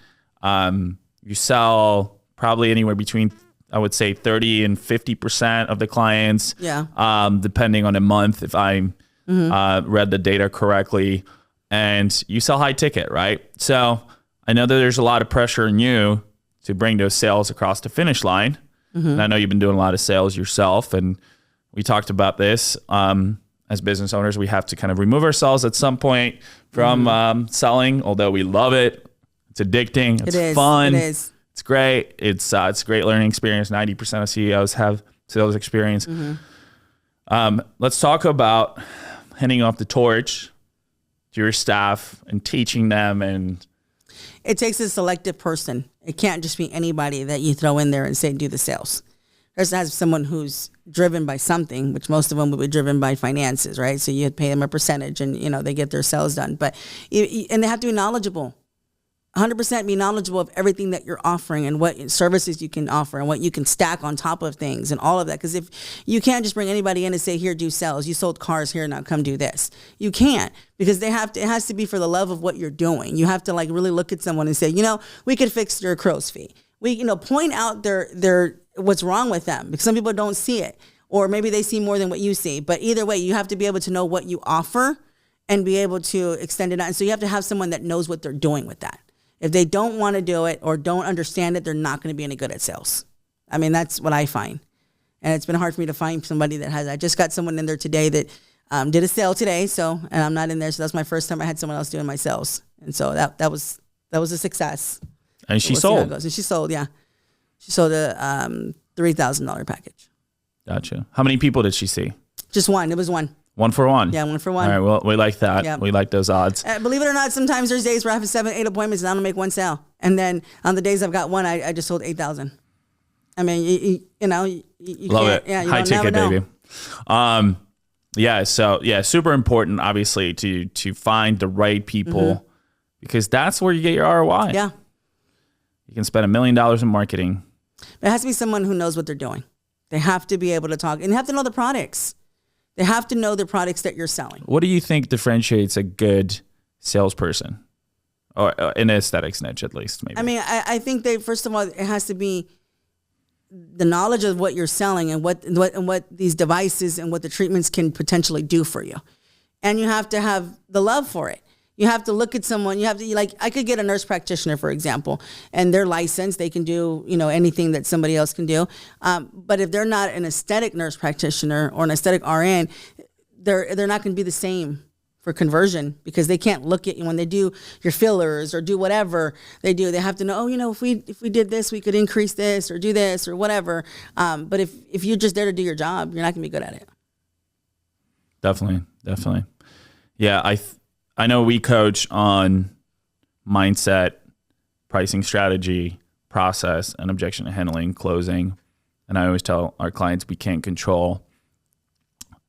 You sell probably anywhere between, I would say, 30 and 50% of the clients, depending on a month, if I read the data correctly. And you sell high ticket, right? So I know that there's a lot of pressure on you to bring those sales across the finish line. And I know you've been doing a lot of sales yourself, and we talked about this. As business owners, we have to kind of remove ourselves at some point from selling, although we love it. It's addicting. It's fun. It is. It's great. It's a great learning experience. 90% of CEOs have sales experience. Let's talk about handing off the torch to your staff and teaching them. And it takes a selective person. It can't just be anybody that you throw in there and say, do the sales. There's has someone who's driven by something, which most of them would be driven by finances, right? So you pay them a percentage and, they get their sales done. But, and they have to be knowledgeable. 100% be knowledgeable of everything that you're offering and what services you can offer and what you can stack on top of things and all of that. Because if you can't just bring anybody in and say, here, do sales. You sold cars, here, now come do this. You can't, because it has to be for the love of what you're doing. You have to really look at someone and say, we could fix their crow's feet. We, point out their what's wrong with them, because some people don't see it, or maybe they see more than what you see. But either way, you have to be able to know what you offer and be able to extend it out. And so you have to have someone that knows what they're doing with that. If they don't want to do it or don't understand it, they're not going to be any good at sales. I mean, that's what I find. And it's been hard for me to find somebody that has. I just got someone in there today that did a sale today. And I'm not in there. So that's my first time I had someone else doing my sales. And so that was a success. And she sold. And she sold, yeah. She sold a $3,000 package. Gotcha. How many people did she see? Just one. It was one. 1 for 1. Yeah, 1 for 1. All right, well, we like that. Yep. We like those odds. Believe it or not, sometimes there's days where I have 7, 8 appointments and I don't make one sale. And then on the days I've got one, I just sold 8,000. I mean, you love can't. It. Yeah, you high ticket, never know. baby. So super important, obviously, to find the right people, because that's where you get your ROI. Yeah. You can spend $1 million in marketing. It has to be someone who knows what they're doing. They have to be able to talk, and they have to know the products. They have to know the products that you're selling. What do you think differentiates a good salesperson, or in the aesthetics niche, at least? Maybe. I mean, I think first of all, it has to be the knowledge of what you're selling and what these devices and what the treatments can potentially do for you. And you have to have the love for it. You have to look at someone, you have to, like, I could get a nurse practitioner, for example, and they're licensed. They can do, anything that somebody else can do. But if they're not an aesthetic nurse practitioner or an aesthetic RN, they're not going to be the same for conversion, because they can't look at you when they do your fillers or do whatever they do. They have to know, if we did this, we could increase this or do this or whatever. But if you're just there to do your job, you're not going to be good at it. Definitely. Yeah, I know we coach on mindset, pricing strategy, process, and objection handling, closing. And I always tell our clients we can't control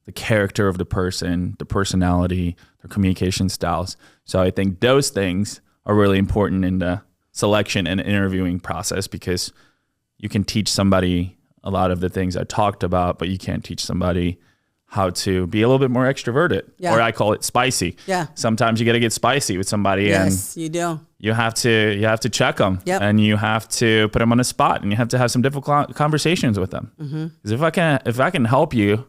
the character of the person, the personality, their communication styles. So I think those things are really important in the selection and interviewing process, because you can teach somebody a lot of the things I talked about, but you can't teach somebody how to be a little bit more extroverted, or I call it spicy. Yeah. Sometimes you got to get spicy with somebody, yes, and you do. You have to check them, and you have to put them on the spot, and you have to have some difficult conversations with them. Because if I can help you,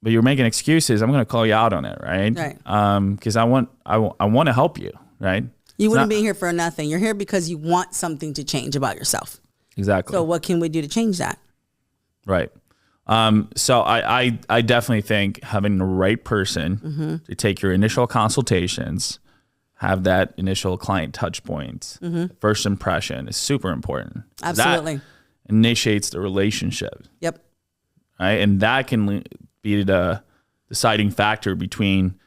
but you're making excuses, I'm going to call you out on it, right? Right. Because I want to help you, right? You wouldn't be here for nothing. You're here because you want something to change about yourself. Exactly. So what can we do to change that? Right. So I definitely think having the right person to take your initial consultations, have that initial client touch point, first impression is super important. Absolutely. That initiates the relationship. Yep. Right. And that can be the deciding factor between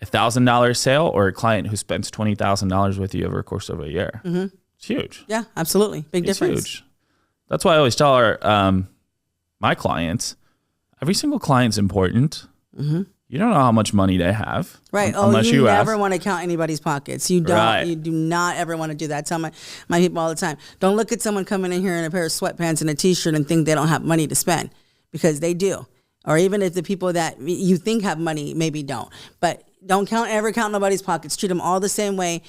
$1,000 sale or a client who spends $20,000 with you over the course of a year. It's huge. Yeah, absolutely. Big difference. Huge. That's why I always tell our my clients, every single client's important. You don't know how much money they have, right? Unless you ask. never want to count anybody's pockets. You don't. Right. You do not ever want to do that. I tell my people all the time. Don't look at someone coming in here in a pair of sweatpants and a t-shirt and think they don't have money to spend, because they do. Or even if the people that you think have money maybe don't. But don't ever count nobody's pockets. Treat them all the same way.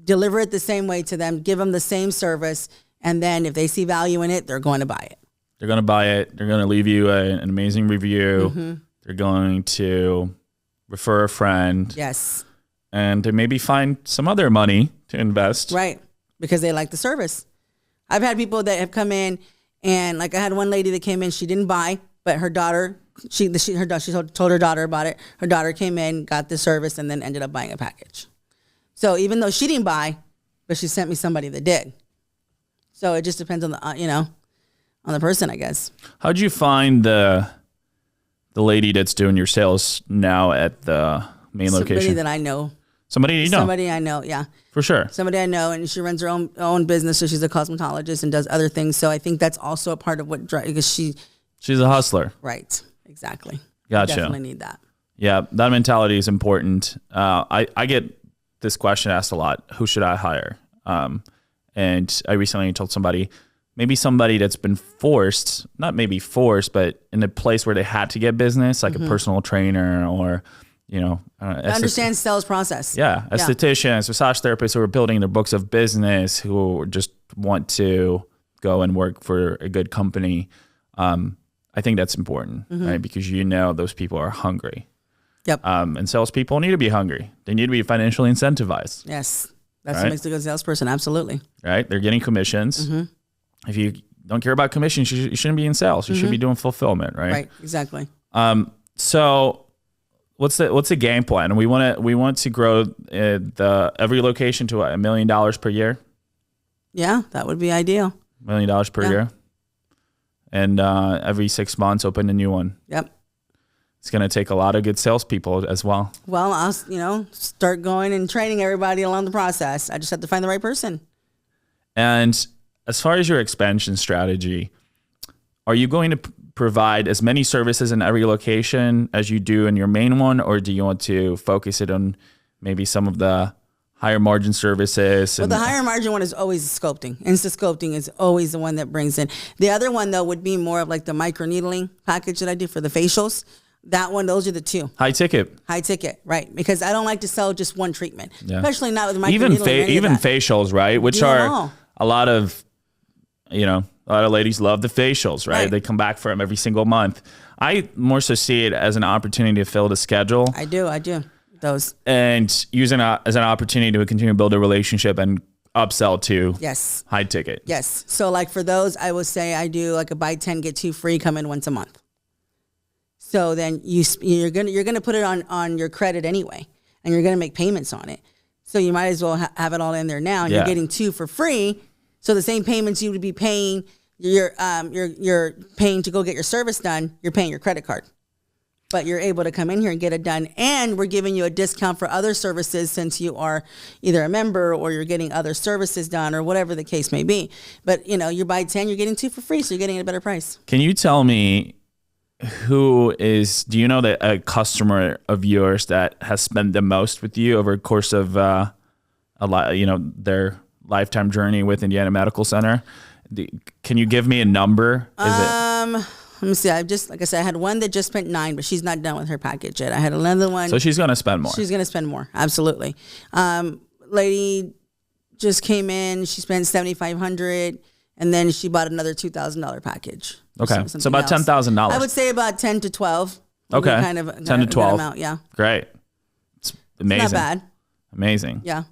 Deliver it the same way to them. Give them the same service. And then if they see value in it, they're going to buy it. They're going to buy it. They're going to leave you an amazing review. They're going to refer a friend. Yes. And to maybe find some other money to invest. Right. Because they like the service. I've had people that have come in, and like I had one lady that came in, she didn't buy, but her daughter, she told her daughter about it. Her daughter came in, got the service, and then ended up buying a package. So even though she didn't buy, but she sent me somebody that did. So it just depends on the on the person, I guess. How'd you find the lady that's doing your sales now at the main location? Somebody that I know. Somebody you know? Somebody I know, yeah. For sure. Somebody I know, and she runs her own business, so she's a cosmetologist and does other things. So I think that's also a part of what drives, because she's a hustler. Right, exactly. Gotcha. You definitely need that. Yeah, that mentality is important. I get this question asked a lot. Who should I hire? And I recently told somebody, maybe somebody that's been forced, not maybe forced, but in a place where they had to get business, like a personal trainer or, understand sales process. Yeah. Estheticians, massage therapists who are building their books of business, who just want to go and work for a good company. I think that's important, right? Because those people are hungry. Yep. And salespeople need to be hungry. They need to be financially incentivized. Yes. That's what makes a good salesperson. Absolutely. Right? They're getting commissions. If you don't care about commissions, you shouldn't be in sales. You should be doing fulfillment, right? Right. Exactly. So what's the game plan? We want to grow every location to $1 million per year. Yeah, that would be ideal. $1 million per year. And every 6 months, open a new one. Yep. It's going to take a lot of good salespeople as well. Well, I'll start going and training everybody along the process. I just have to find the right person. And as far as your expansion strategy, are you going to provide as many services in every location as you do in your main one, or do you want to focus it on maybe some of the higher margin services? Well, the higher margin one is always sculpting. Insta sculpting is always the one that brings in. The other one, though, would be more of like the micro needling package that I do for the facials. That one, those are the two. High ticket, right? Because I don't like to sell just one treatment, especially not with micro even needling. even facials, right? Which are a lot of you know, a lot of ladies love the facials, right? They come back for them every single month. I more so see it as an opportunity to fill the schedule. I do. Those. And using it as an opportunity to continue to build a relationship and upsell to high ticket. Yes. So like for those, I will say I do like a buy 10, get 2 free, come in once a month. So then you're gonna put it on your credit anyway, and you're gonna make payments on it. So you might as well have it all in there now. And you're getting 2 for free. So the same payments you would be paying, you're paying to go get your service done. You're paying your credit card, but you're able to come in here and get it done. And we're giving you a discount for other services since you are either a member or you're getting other services done or whatever the case may be. But you know, you buy 10, you're getting 2 for free, so you're getting a better price. Can you tell me do you know that a customer of yours that has spent the most with you over the course of their lifetime journey with Indiana Medical Center? Can you give me a number? Let me see. Like I said, I had one that just spent 9, but she's not done with her package yet. I had another one. So she's going to spend more. She's going to spend more. Absolutely. Lady just came in. She spent $7,500, and then she bought another $2,000 package. Okay, so about $10,000. I would say about 10 to 12. Okay, kind of 10 to 12. Amount, yeah. Great. It's amazing. It's not bad. Amazing. Yeah.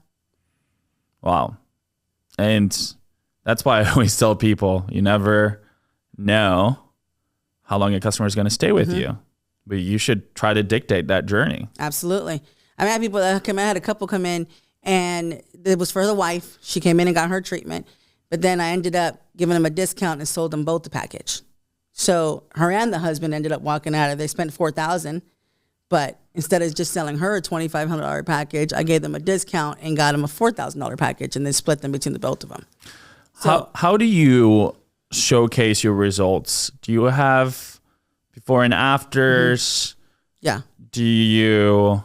Wow. And that's why I always tell people, you never know how long a customer is going to stay with you, but you should try to dictate that journey. Absolutely. I mean, I had people that come in, I had a couple come in, and it was for the wife. She came in and got her treatment, but then I ended up giving them a discount and sold them both the package. So her and the husband ended up walking out of. They spent $4,000, but instead of just selling her a $2,500 package, I gave them a discount and got them a $4,000 package, and then split them between the both of them. So, how do you showcase your results? Do you have before and afters? Yeah. Do you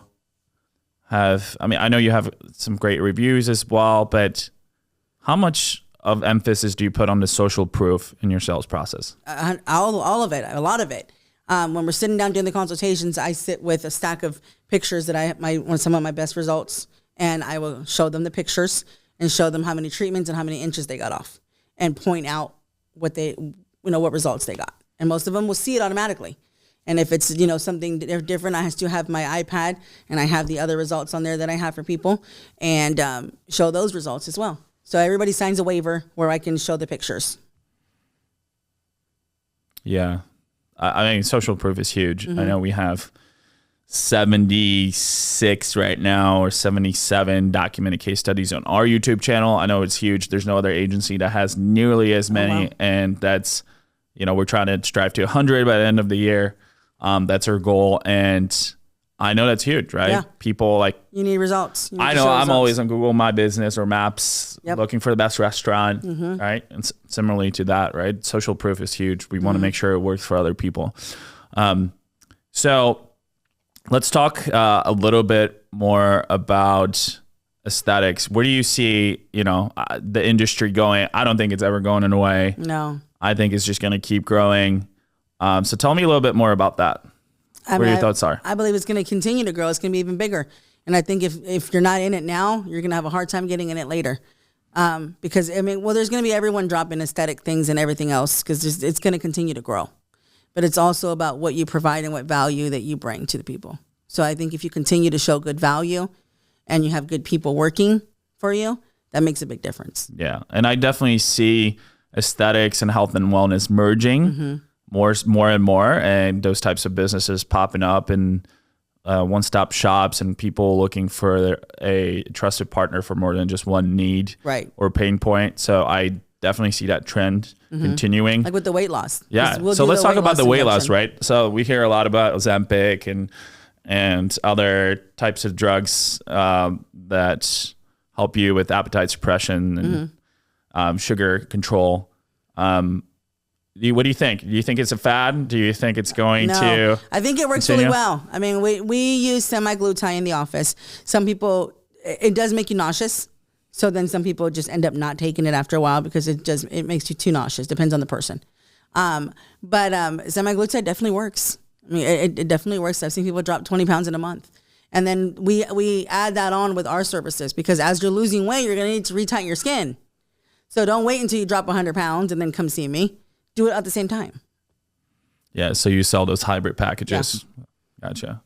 have, I mean, I know you have some great reviews as well, but how much of emphasis do you put on the social proof in your sales process? All of it, a lot of it. When we're sitting down doing the consultations, I sit with a stack of pictures that I have some of my best results, and I will show them the pictures and show them how many treatments and how many inches they got off, and point out what results they got. And most of them will see it automatically. And if it's, something different, I still have my iPad and I have the other results on there that I have for people, and show those results as well. So everybody signs a waiver where I can show the pictures. Yeah. I mean, social proof is huge. I know we have 76 right now or 77 documented case studies on our YouTube channel. I know it's huge. There's no other agency that has nearly as many. Wow. And that's, we're trying to strive to 100 by the end of the year. That's our goal. And I know that's huge, right? Yeah. People you need results. I know I'm always on Google My Business or Maps looking for the best restaurant, right? And similarly to that, right? Social proof is huge. We want to make sure it works for other people. So let's talk a little bit more about aesthetics. Where do you see, the industry going? I don't think it's ever going away. No. I think it's just going to keep growing. So tell me a little bit more about that. What your thoughts are? I believe it's going to continue to grow. It's going to be even bigger. And I think if you're not in it now, you're going to have a hard time getting in it later. Because, there's going to be everyone dropping aesthetic things and everything else, because it's going to continue to grow. But it's also about what you provide and what value that you bring to the people. So I think if you continue to show good value and you have good people working for you, that makes a big difference. Yeah. And I definitely see aesthetics and health and wellness merging more and more, and those types of businesses popping up, and one-stop shops, and people looking for a trusted partner for more than just one need or pain point. So I definitely see that trend continuing. Like with the weight loss. Yeah. So let's talk about the weight loss, right? So we hear a lot about Ozempic and other types of drugs that help you with appetite suppression and sugar control. What do you think? Do you think it's a fad? Do you think it's going to? I think it works really well. I mean, we use semaglutide in the office. Some people, it does make you nauseous. So then some people just end up not taking it after a while because it makes you too nauseous. Depends on the person. But semaglutide definitely works. I mean, it definitely works. I've seen people drop 20 pounds in a month. And then we add that on with our services, because as you're losing weight, you're going to need to retighten your skin. So don't wait until you drop 100 pounds and then come see me. Do it at the same time. Yeah. So you sell those hybrid packages. Yeah. Gotcha.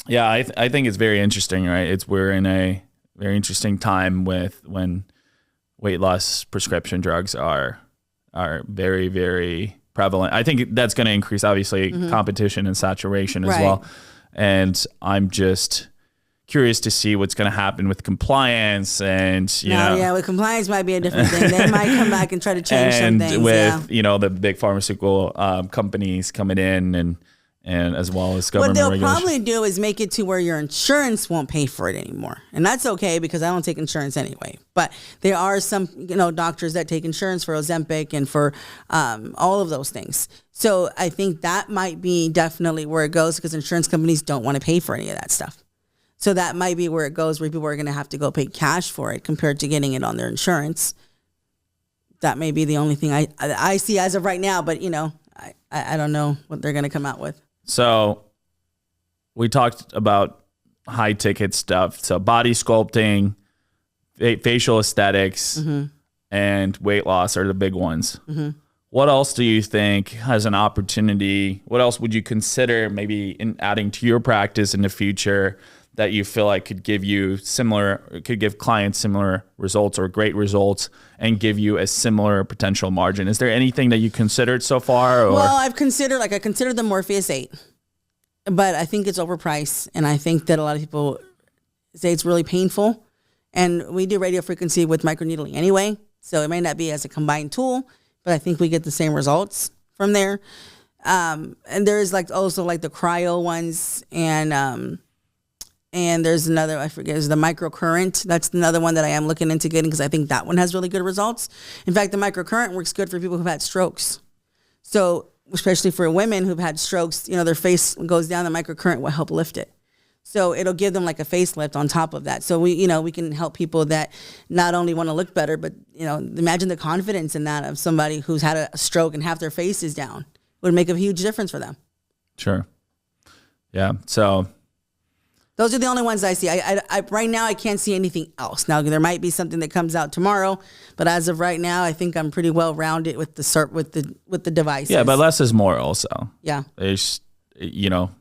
Yeah. I think it's very interesting, right? We're in a very interesting time when weight loss prescription drugs are very, very prevalent. I think that's going to increase, obviously, competition and saturation as well. And I'm just curious to see what's going to happen with compliance and, you know. Yeah, with compliance might be a different thing. They might come back and try to change some things. And with, you know, the big pharmaceutical companies coming in and as well as government What they'll regulation. probably do is make it to where your insurance won't pay for it anymore. And that's okay because I don't take insurance anyway. But there are some, you know, doctors that take insurance for Ozempic and for all of those things. So I think that might be definitely where it goes because insurance companies don't want to pay for any of that stuff. So that might be where it goes, where people are going to have to go pay cash for it compared to getting it on their insurance. That may be the only thing I see as of right now. But, you know, I don't know what they're going to come out with. So we talked about high ticket stuff. So body sculpting, facial aesthetics, and weight loss are the big ones. What else do you think has an opportunity? What else would you consider maybe in adding to your practice in the future that you feel like could give clients similar results or great results and give you a similar potential margin? Is there anything that you considered so far? Or? Well, I considered the Morpheus 8, but I think it's overpriced. And I think that a lot of people say it's really painful. And we do radio frequency with microneedling anyway. So it may not be as a combined tool, but I think we get the same results from there. And there's also the cryo ones and there's another, I forget, is the microcurrent. That's another one that I am looking into getting because I think that one has really good results. In fact, the microcurrent works good for people who've had strokes. So especially for women who've had strokes, you know, their face goes down, the microcurrent will help lift it. So it'll give them like a facelift on top of that. So we can help people that not only want to look better, but, you know, imagine the confidence in that of somebody who's had a stroke and half their face is down. It would make a huge difference for them. Sure. Yeah. So those are the only ones I see. I right now I can't see anything else. Now there might be something that comes out tomorrow, but as of right now, I think I'm pretty well rounded with the devices. yeah, but less is more also. Yeah. There's, you know,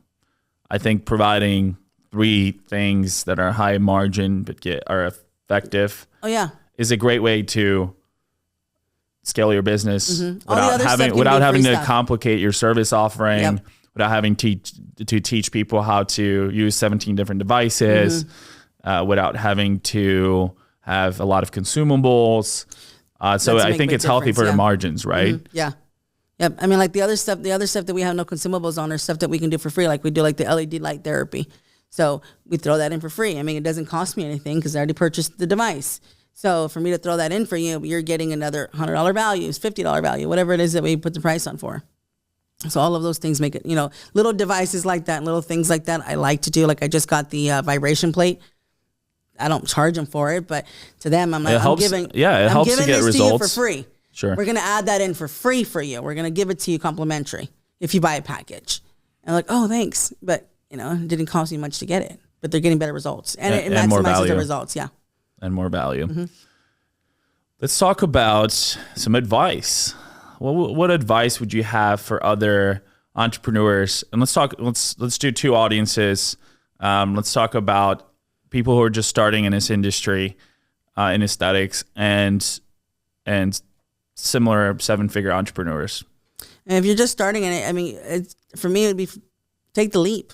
I think providing 3 things that are high margin but are effective. Oh yeah. Is a great way to scale your business without having to complicate your service offering. Yep. Without having to teach people how to use 17 different devices, without having to have a lot of consumables. So I think it's healthy for the margins, right? Yeah. Yep. I mean, like the other stuff that we have no consumables on are stuff that we can do for free. Like we do like the LED light therapy. So we throw that in for free. I mean, it doesn't cost me anything because I already purchased the device. So for me to throw that in for you, you're getting another $100 value, $50 value, whatever it is that we put the price on for. So all of those things make it, you know, little devices like that, little things like that I like to do. Like I just got the vibration plate. I don't charge them for it, but to them, I'm like, it helps to get results to you for free. Sure. We're going to add that in for free for you. We're going to give it to you complimentary if you buy a package. And like, oh, thanks. But, you know, it didn't cost you much to get it, but they're getting better results and it maximizes the results. Yeah. And more value. Let's talk about some advice. What advice would you have for other entrepreneurs? And let's do 2 audiences. Let's talk about people who are just starting in this industry, in aesthetics, and similar 7-figure entrepreneurs. And if you're just starting in it, I mean, for me, it would be take the leap.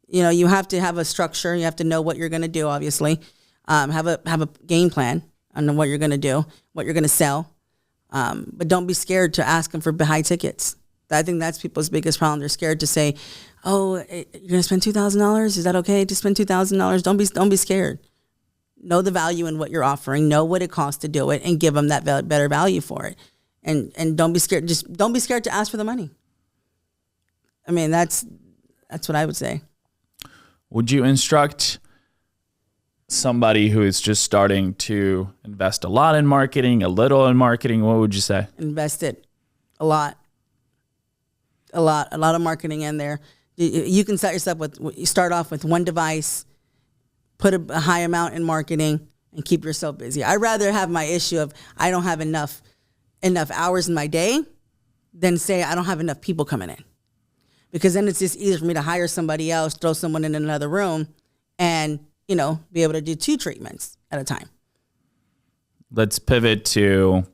You know, you have to have a structure. You have to know what you're going to do. Obviously, have a game plan on what you're going to do, what you're going to sell. But don't be scared to ask them for high tickets. I think that's people's biggest problem. They're scared to say, "Oh, you're gonna spend $2,000. Is that okay to spend $2,000?" Don't be scared. Know the value in what you're offering. Know what it costs to do it, and give them that better value for it. And don't be scared. Just don't be scared to ask for the money. I mean, that's what I would say. Would you instruct somebody who is just starting to invest a lot in marketing, a little in marketing? What would you say? Invest it a lot of marketing in there. You can start off with one device, put a high amount in marketing, and keep yourself busy. I'd rather have my issue of I don't have enough hours in my day than say I don't have enough people coming in. Because then it's just easier for me to hire somebody else, throw someone in another room, and, be able to do 2 treatments at a time. Let's pivot to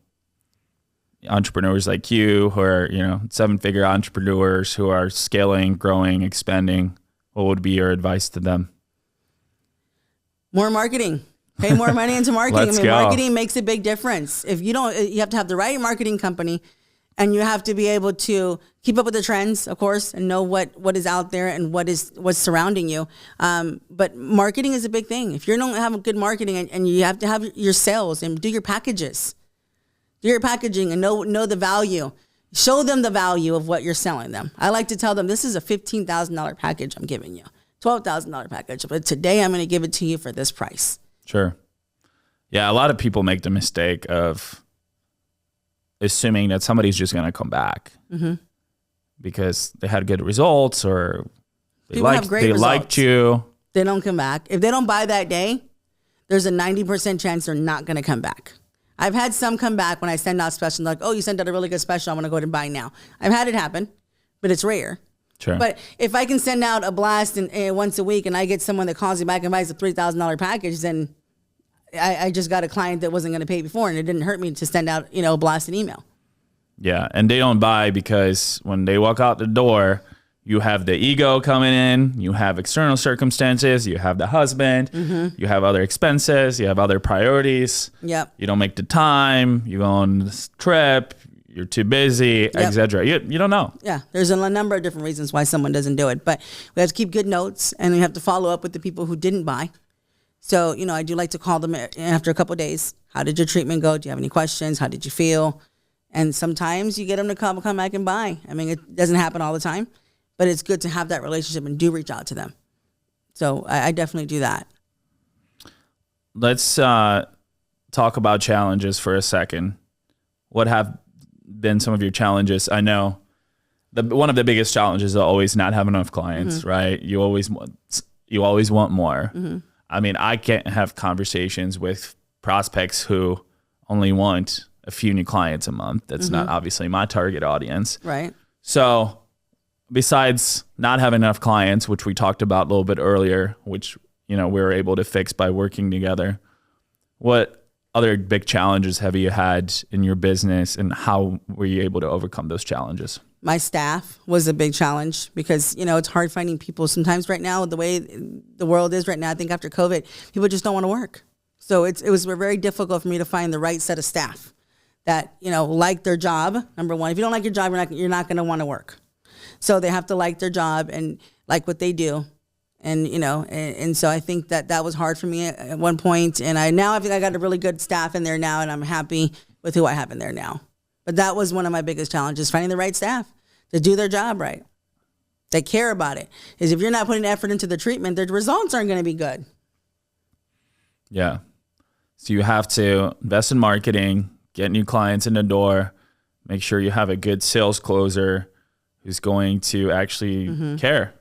entrepreneurs like you who are, 7-figure entrepreneurs who are scaling, growing, expanding. What would be your advice to them? More marketing. Pay more money into marketing. Let's go. Marketing makes a big difference. If you have to have the right marketing company, and you have to be able to keep up with the trends, of course, and know what is out there and what's surrounding you. But marketing is a big thing. If you don't have good marketing and you have to have your sales and do your packages, do your packaging and know the value. Show them the value of what you're selling them. I like to tell them, this is a $15,000 package I'm giving you, $12,000 package, but today I'm going to give it to you for this price. Sure. Yeah, a lot of people make the mistake of assuming that somebody's just going to come back because they had good results or they liked you. They don't come back. If they don't buy that day, there's a 90% chance they're not going to come back. I've had some come back when I send out specials like, oh, you sent out a really good special. I'm going to go ahead and buy now. I've had it happen, but it's rare. Sure. But if I can send out a blast once a week and I get someone that calls me back and buys a $3,000 package, then I just got a client that wasn't going to pay before, and it didn't hurt me to send out, a blast and email. Yeah, and they don't buy because when they walk out the door, you have the ego coming in, you have external circumstances, you have the husband, you have other expenses, you have other priorities. Yep. You don't make the time, you go on this trip, you're too busy, etc. You don't know. Yeah, there's a number of different reasons why someone doesn't do it, but we have to keep good notes, and we have to follow up with the people who didn't buy. So, I do like to call them after a couple of days. How did your treatment go? Do you have any questions? How did you feel? And sometimes you get them to come back and buy. I mean, it doesn't happen all the time, but it's good to have that relationship and do reach out to them. So I definitely do that. Let's talk about challenges for a second. What have been some of your challenges? I know one of the biggest challenges is always not having enough clients, right? You always want more. I mean, I can't have conversations with prospects who only want a few new clients a month. That's not obviously my target audience. Right. So besides not having enough clients, which we talked about a little bit earlier, which, we were able to fix by working together, what other big challenges have you had in your business, and how were you able to overcome those challenges? My staff was a big challenge because, it's hard finding people sometimes right now, the way the world is right now. I think after COVID, people just don't want to work. So it was very difficult for me to find the right set of staff that, like their job. Number one, if you don't like your job, you're not going to want to work. So they have to like their job and like what they do. And, and so I think that was hard for me at one point. And I think I got a really good staff in there now, and I'm happy with who I have in there now. But that was one of my biggest challenges, finding the right staff to do their job right. They care about it. Is if you're not putting effort into the treatment, the results aren't going to be good. Yeah. So you have to invest in marketing, get new clients in the door, make sure you have a good sales closer who's going to actually care.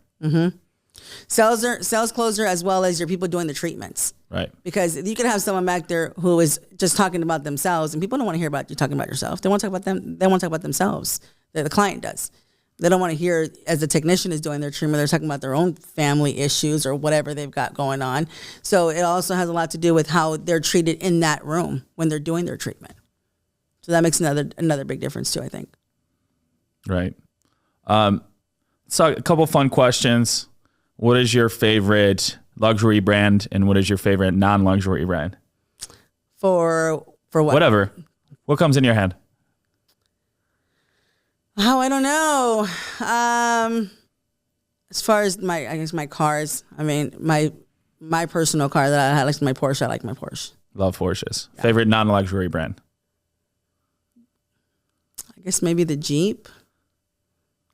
Sales closer, as well as your people doing the treatments. Right. Because you could have someone back there who is just talking about themselves, and people don't want to hear about you talking about yourself. They want to talk about them. They want to talk about themselves. The client does. They don't want to hear, as the technician is doing their treatment, they're talking about their own family issues or whatever they've got going on. So it also has a lot to do with how they're treated in that room when they're doing their treatment. So that makes another big difference too, I think. Right. So a couple fun questions. What is your favorite luxury brand, and what is your favorite non-luxury brand? For what? Whatever. What comes in your head? Oh, I don't know. As far as my cars, I mean, my personal car that I like, my Porsche. I like my Porsche. Love Porsches. Yeah. Favorite non-luxury brand? I guess maybe the Jeep.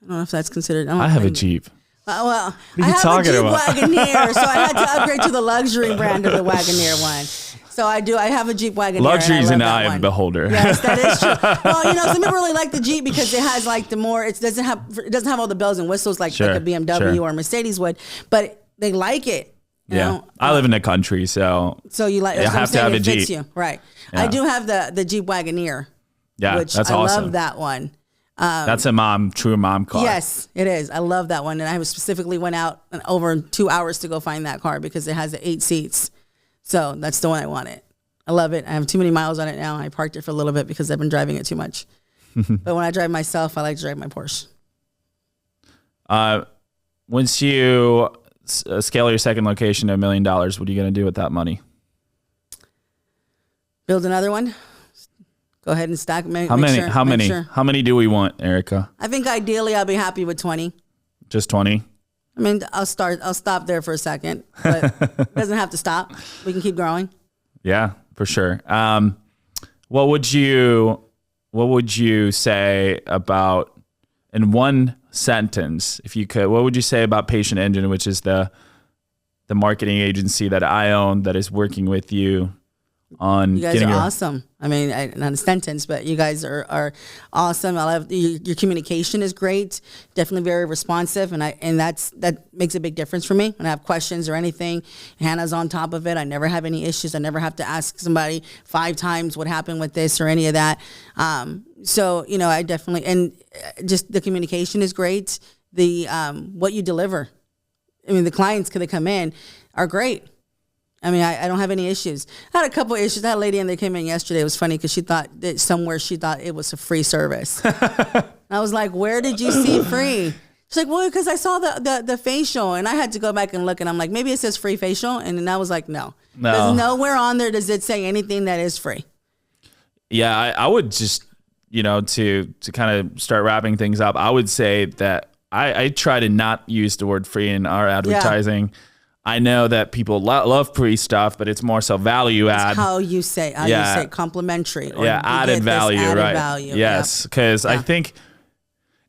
I don't know if that's considered. I have a Jeep. Well, I have a Jeep Wagoneer, so I had to upgrade to the luxury brand of the Wagoneer one. So I do. I have a Jeep Wagoneer. Luxury is an eye of the beholder. Yes, that is true. Well, some people really like the Jeep because it has like the more. It doesn't have all the bells and whistles like a BMW or a Mercedes would, but they like it. You know? I live in the country, so you like, you that's what I'm have to saying, have a it fits Jeep. you. Right. Yeah. I do have the Jeep Wagoneer. Yeah, which that's I awesome. love that one. That's a true mom car. Yes, it is. I love that one. And I specifically went out over 2 hours to go find that car because it has the 8 seats. So that's the one I wanted. I love it. I have too many miles on it now. I parked it for a little bit because I've been driving it too much. But when I drive myself, I like to drive my Porsche. Once you scale your second location to $1 million, what are you going to do with that money? Build another one. Go ahead and stack. How many do we want, Erika? I think ideally I'll be happy with 20. Just 20? I mean, I'll stop there for a second, but it doesn't have to stop. We can keep growing. Yeah, for sure. What would you say about, in one sentence, if you could, what would you say about Patient Engine, which is the marketing agency that I own that is working with you on you guys are awesome. I mean, not a sentence, but you guys are awesome. I love your communication is great. Definitely very responsive, and that makes a big difference for me when I have questions or anything. Hannah's on top of it. I never have any issues. I never have to ask somebody 5 times what happened with this or any of that. So I definitely, and just the communication is great. The what you deliver. I mean, the clients that come in are great. I mean, I don't have any issues. I had a couple of issues. That lady that came in yesterday, it was funny because she thought it was a free service. I was like, where did you see free? She's like, well, because I saw the facial, and I had to go back and look, and I'm like, maybe it says free facial, and then I was like, no. There's nowhere on there does it say anything that is free. Yeah, I would just, to kind of start wrapping things up, I would say that I try to not use the word free in our advertising. Yeah. I know that people love free stuff, but it's more so value add. How you say complimentary. Or added value, right? Value. Yes, because I think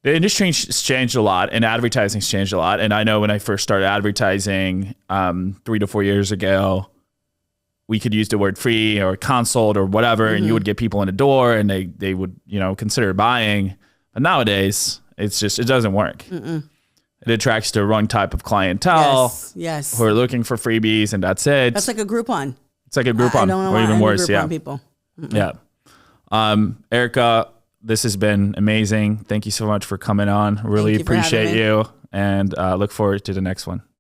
the industry has changed a lot, and advertising's changed a lot. And I know when I first started advertising 3 to 4 years ago, we could use the word free or consult or whatever, and you would get people in the door, and they would consider buying. But nowadays, it doesn't work. Mm-mm. It attracts the wrong type of clientele. Yes. Who are looking for freebies, and that's it. That's like a Groupon. It's like a Groupon, or even worse. Yeah. People. Mm-mm. Yeah. Erika, this has been amazing. Thank you so much for coming on. Really appreciate you, and look forward to the next one.